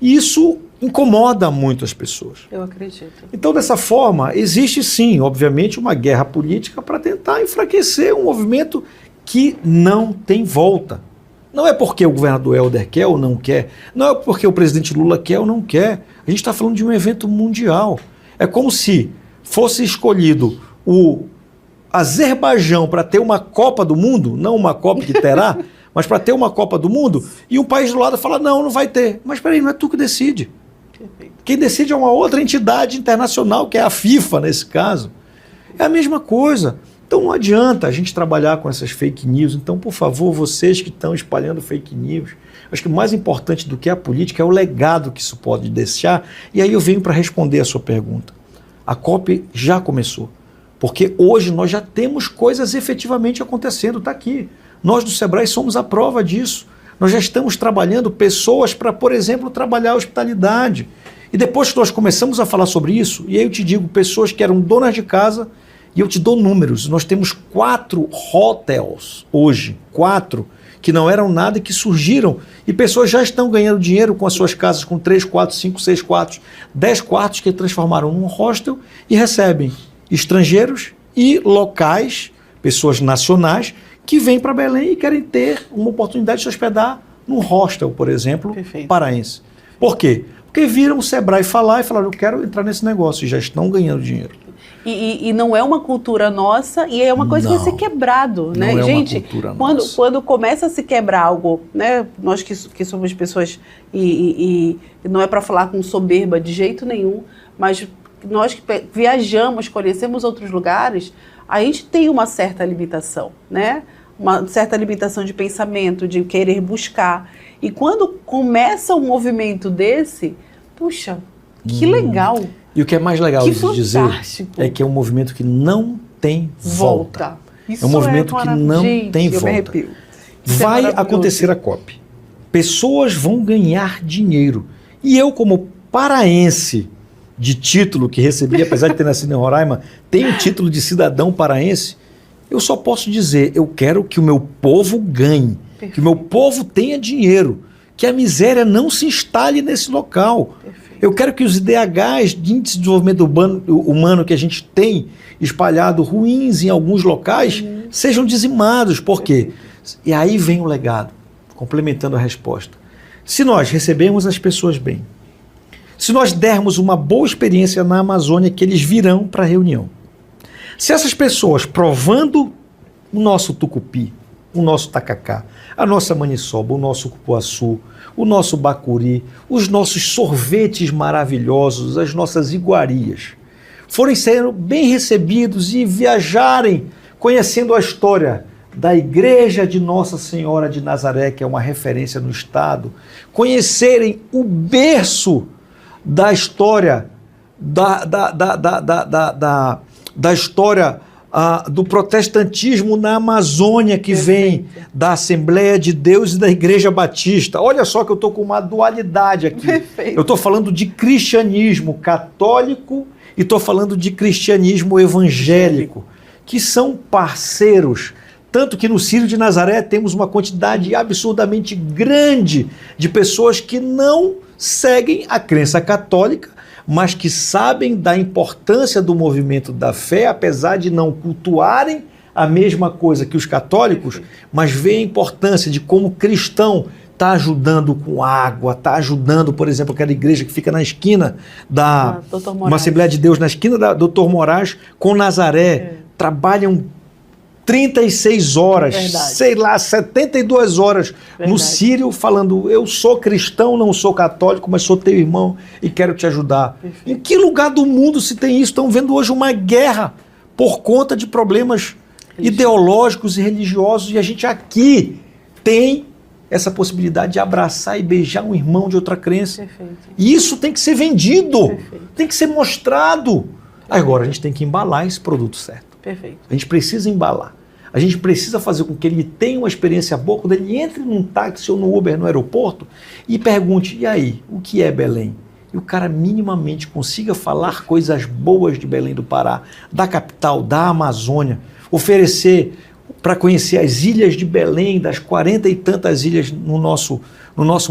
E isso incomoda muito as pessoas. Eu acredito. Então, dessa forma, existe sim, obviamente, uma guerra política para tentar enfraquecer um movimento que não tem volta. Não é porque o governador Helder quer ou não quer, não é porque o presidente Lula quer ou não quer. A gente está falando de um evento mundial. É como se fosse escolhido o Azerbaijão para ter uma Copa do Mundo, não uma Copa que terá, mas para ter uma Copa do Mundo, e um país do lado fala, não vai ter. Mas peraí, não é tu que decide. Perfeito. Quem decide é uma outra entidade internacional, que é a FIFA nesse caso. É a mesma coisa. Então não adianta a gente trabalhar com essas fake news. Então, por favor, vocês que estão espalhando fake news, acho que o mais importante do que a política é o legado que isso pode deixar. E aí eu venho para responder a sua pergunta. A COP já começou, porque hoje nós já temos coisas efetivamente acontecendo, está aqui. Nós do Sebrae somos a prova disso. Nós já estamos trabalhando pessoas para, por exemplo, trabalhar a hospitalidade. E depois que nós começamos a falar sobre isso, e aí eu te digo, pessoas que eram donas de casa, e eu te dou números, nós temos 4 hotels hoje, 4, que não eram nada e que surgiram, e pessoas já estão ganhando dinheiro com as suas casas com 3, 4, 5, 6 quartos, 10 quartos que transformaram num hostel e recebem estrangeiros e locais, pessoas nacionais, que vêm para Belém e querem ter uma oportunidade de se hospedar num hostel, por exemplo, Perfeito. paraense. Por quê? Porque viram o Sebrae falar e falaram, eu quero entrar nesse negócio, e já estão ganhando dinheiro. E não é uma cultura nossa, e é uma coisa que vai ser quebrado, né? Não é gente, uma cultura nossa. Quando começa a se quebrar algo, né? Nós que somos pessoas, e não é para falar com soberba de jeito nenhum, mas nós que viajamos, conhecemos outros lugares, a gente tem uma certa limitação, né? Uma certa limitação de pensamento, de querer buscar. E quando começa um movimento desse, puxa, que legal! E o que é mais legal Que de dizer é que é um movimento que não tem volta. Isso é um movimento que não tem eu volta. Me arrepio. Vai acontecer a COP. Pessoas vão ganhar dinheiro. E eu, como paraense de título que recebi, apesar de ter nascido em Roraima, tenho título de cidadão paraense, eu só posso dizer, eu quero que o meu povo ganhe, que o meu povo tenha dinheiro, que a miséria não se instale nesse local. Eu quero que os IDHs de índice de desenvolvimento humano que a gente tem espalhado ruins em alguns locais sejam dizimados. Por quê? E aí vem o legado, complementando a resposta. Se nós recebermos as pessoas bem, se nós dermos uma boa experiência na Amazônia, que eles virão para a reunião. Se essas pessoas, provando o nosso tucupi, o nosso tacacá, a nossa maniçoba, o nosso cupuaçu, o nosso bacuri, os nossos sorvetes maravilhosos, as nossas iguarias, forem sendo bem recebidos e viajarem conhecendo a história da Igreja de Nossa Senhora de Nazaré, que é uma referência no estado, conhecerem o berço da história da história do protestantismo na Amazônia, que vem da Assembleia de Deus e da Igreja Batista. Olha só que eu estou com uma dualidade aqui. Perfeito. Eu estou falando de cristianismo católico e estou falando de cristianismo evangélico, que são parceiros. Tanto que no Círio de Nazaré temos uma quantidade absurdamente grande de pessoas que não seguem a crença católica, mas que sabem da importância do movimento da fé, apesar de não cultuarem a mesma coisa que os católicos, mas veem a importância de como cristão está ajudando com água, está ajudando, por exemplo, aquela igreja que fica na esquina uma Assembleia de Deus, na esquina da Dr. Moraes com Nazaré, trabalham 36 horas, sei lá, 72 horas no Círio falando, eu sou cristão, não sou católico, mas sou teu irmão e quero te ajudar. Em que lugar do mundo se tem isso? Estão vendo hoje uma guerra por conta de problemas ideológicos e religiosos, e a gente aqui tem essa possibilidade de abraçar e beijar um irmão de outra crença. E isso tem que ser vendido, tem que ser mostrado. Agora a gente tem que embalar esse produto certo. A gente precisa embalar. A gente precisa fazer com que ele tenha uma experiência boa quando ele entre num táxi ou no Uber no aeroporto e pergunte, e aí, o que é Belém? E o cara minimamente consiga falar coisas boas de Belém do Pará, da capital, da Amazônia, oferecer para conhecer as ilhas de Belém, das 40 e tantas ilhas no nosso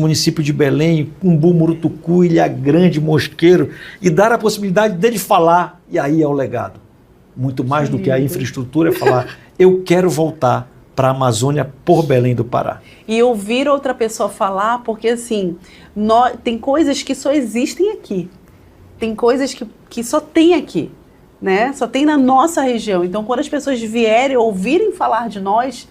município de Belém, Umbu, Murutucu, Ilha Grande, Mosqueiro, e dar a possibilidade dele falar, e aí é o legado. Muito mais do que a infraestrutura é falar, eu quero voltar para a Amazônia por Belém do Pará. E ouvir outra pessoa falar, porque assim, tem coisas que só existem aqui. Tem coisas que só tem aqui, né? Só tem na nossa região. Então, quando as pessoas vierem, ouvirem falar de nós,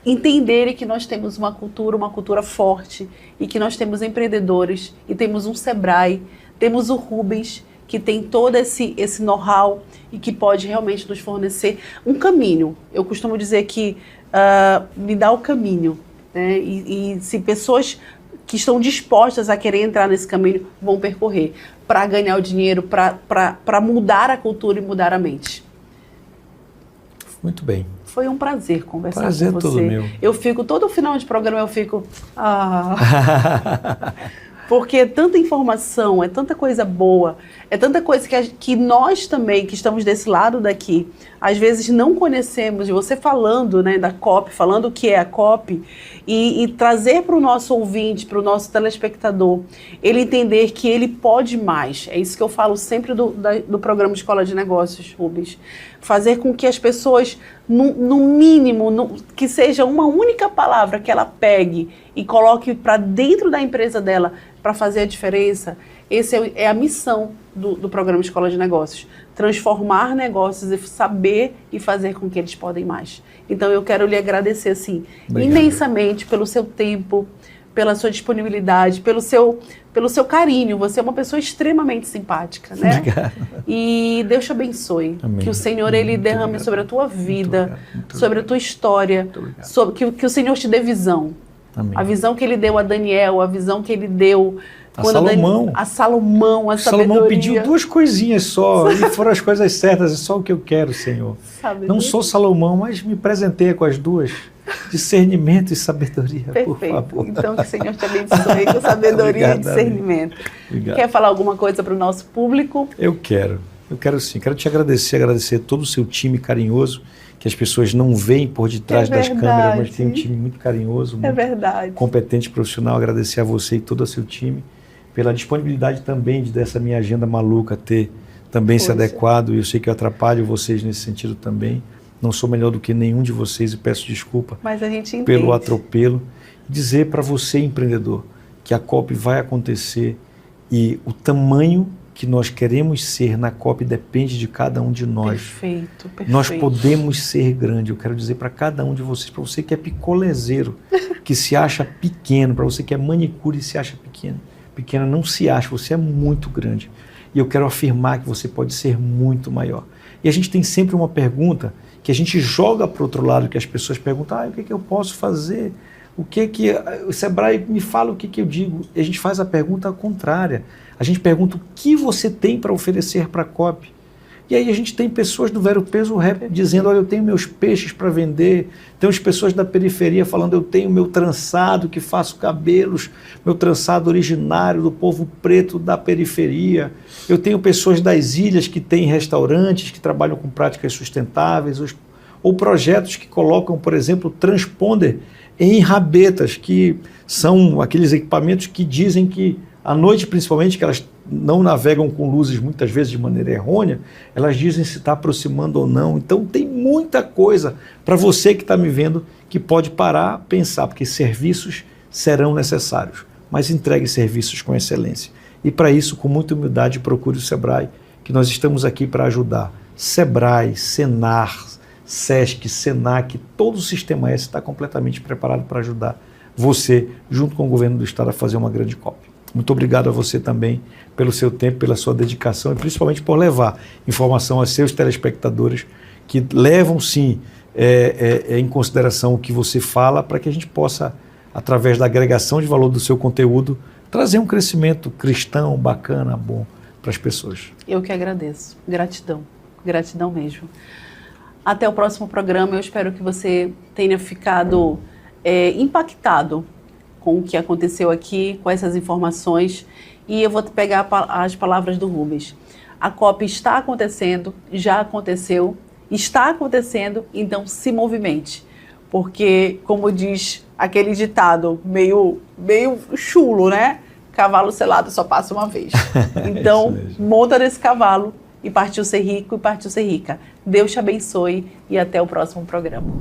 entenderem que nós temos uma cultura forte, e que nós temos empreendedores, e temos um Sebrae, temos o Rubens, que tem todo esse know-how e que pode realmente nos fornecer um caminho. Eu costumo dizer que me dá o caminho, né? E se pessoas que estão dispostas a querer entrar nesse caminho vão percorrer para ganhar o dinheiro, para mudar a cultura e mudar a mente. Muito bem. Foi um prazer conversar com você. Prazer todo meu. Eu fico, todo final de programa eu fico... Porque é tanta informação, é tanta coisa boa, é tanta coisa que nós também, que estamos desse lado daqui, às vezes não conhecemos. E você falando, né, da COP, falando o que é a COP, e trazer para o nosso ouvinte, para o nosso telespectador, ele entender que ele pode mais. É isso que eu falo sempre do programa Escola de Negócios, Rubens. Fazer com que as pessoas, no mínimo, que seja uma única palavra que ela pegue e coloque para dentro da empresa dela, para fazer a diferença. Essa é a missão do programa Escola de Negócios. Transformar negócios e saber e fazer com que eles podem mais. Então eu quero lhe agradecer assim, imensamente pelo seu tempo, pela sua disponibilidade, pelo seu carinho. Você é uma pessoa extremamente simpática, né? Obrigado. E Deus te abençoe. Amém. Que o Senhor ele derrame sobre a tua vida, sobre a tua história, que o Senhor te dê visão. Amém. A visão que ele deu a Daniel, a visão que ele deu a Salomão. A Salomão, a sabedoria. Salomão pediu 2 coisinhas só, e foram as coisas certas, é só o que eu quero, Senhor. Sabedoria. Não sou Salomão, mas me presenteia com as 2. Discernimento e sabedoria, perfeito. Por favor. Então, que o Senhor te abençoe com sabedoria e discernimento. Obrigado. Quer falar alguma coisa para o nosso público? Eu quero sim. Quero te agradecer todo o seu time carinhoso, que as pessoas não veem por detrás das câmeras, mas tem um time muito carinhoso, muito competente, profissional. Agradecer a você e todo o seu time pela disponibilidade também dessa minha agenda maluca ter também se adequado. Eu sei que eu atrapalho vocês nesse sentido também. Não sou melhor do que nenhum de vocês e peço desculpa pelo atropelo. Dizer para você, empreendedor, que a COP vai acontecer e o tamanho que nós queremos ser na COP depende de cada um de nós. Perfeito, perfeito. Nós podemos ser grande. Eu quero dizer para cada um de vocês, para você que é picolezeiro, que se acha pequeno, para você que é manicure e se acha pequena, não se acha, você é muito grande. E eu quero afirmar que você pode ser muito maior. E a gente tem sempre uma pergunta que a gente joga para o outro lado, que as pessoas perguntam, o que eu posso fazer? O Sebrae me fala o que eu digo. E a gente faz a pergunta contrária. A gente pergunta o que você tem para oferecer para a COP. E aí a gente tem pessoas do Vero Peso Rap dizendo, olha, eu tenho meus peixes para vender. Temos pessoas da periferia falando, eu tenho meu trançado que faço cabelos, meu trançado originário do povo preto da periferia. Eu tenho pessoas das ilhas que têm restaurantes, que trabalham com práticas sustentáveis, ou projetos que colocam, por exemplo, transponder em rabetas, que são aqueles equipamentos que dizem que, à noite principalmente, que elas não navegam com luzes muitas vezes de maneira errônea, elas dizem se está aproximando ou não. Então tem muita coisa para você que está me vendo que pode parar, pensar, porque serviços serão necessários, mas entregue serviços com excelência. E para isso, com muita humildade, procure o Sebrae, que nós estamos aqui para ajudar. Sebrae, Senar, Sesc, Senac, todo o Sistema S está completamente preparado para ajudar você, junto com o governo do estado, a fazer uma grande COP. Muito obrigado a você também pelo seu tempo, pela sua dedicação e principalmente por levar informação aos seus telespectadores que levam sim em consideração o que você fala para que a gente possa, através da agregação de valor do seu conteúdo, trazer um crescimento cristão, bacana, bom para as pessoas. Eu que agradeço. Gratidão. Gratidão mesmo. Até o próximo programa. Eu espero que você tenha ficado impactado com o que aconteceu aqui, com essas informações. E eu vou pegar as palavras do Rubens. A COP está acontecendo, já aconteceu, está acontecendo, então se movimente. Porque, como diz aquele ditado meio chulo, né? Cavalo selado só passa uma vez. Então, monta nesse cavalo e partiu ser rico e partiu ser rica. Deus te abençoe e até o próximo programa.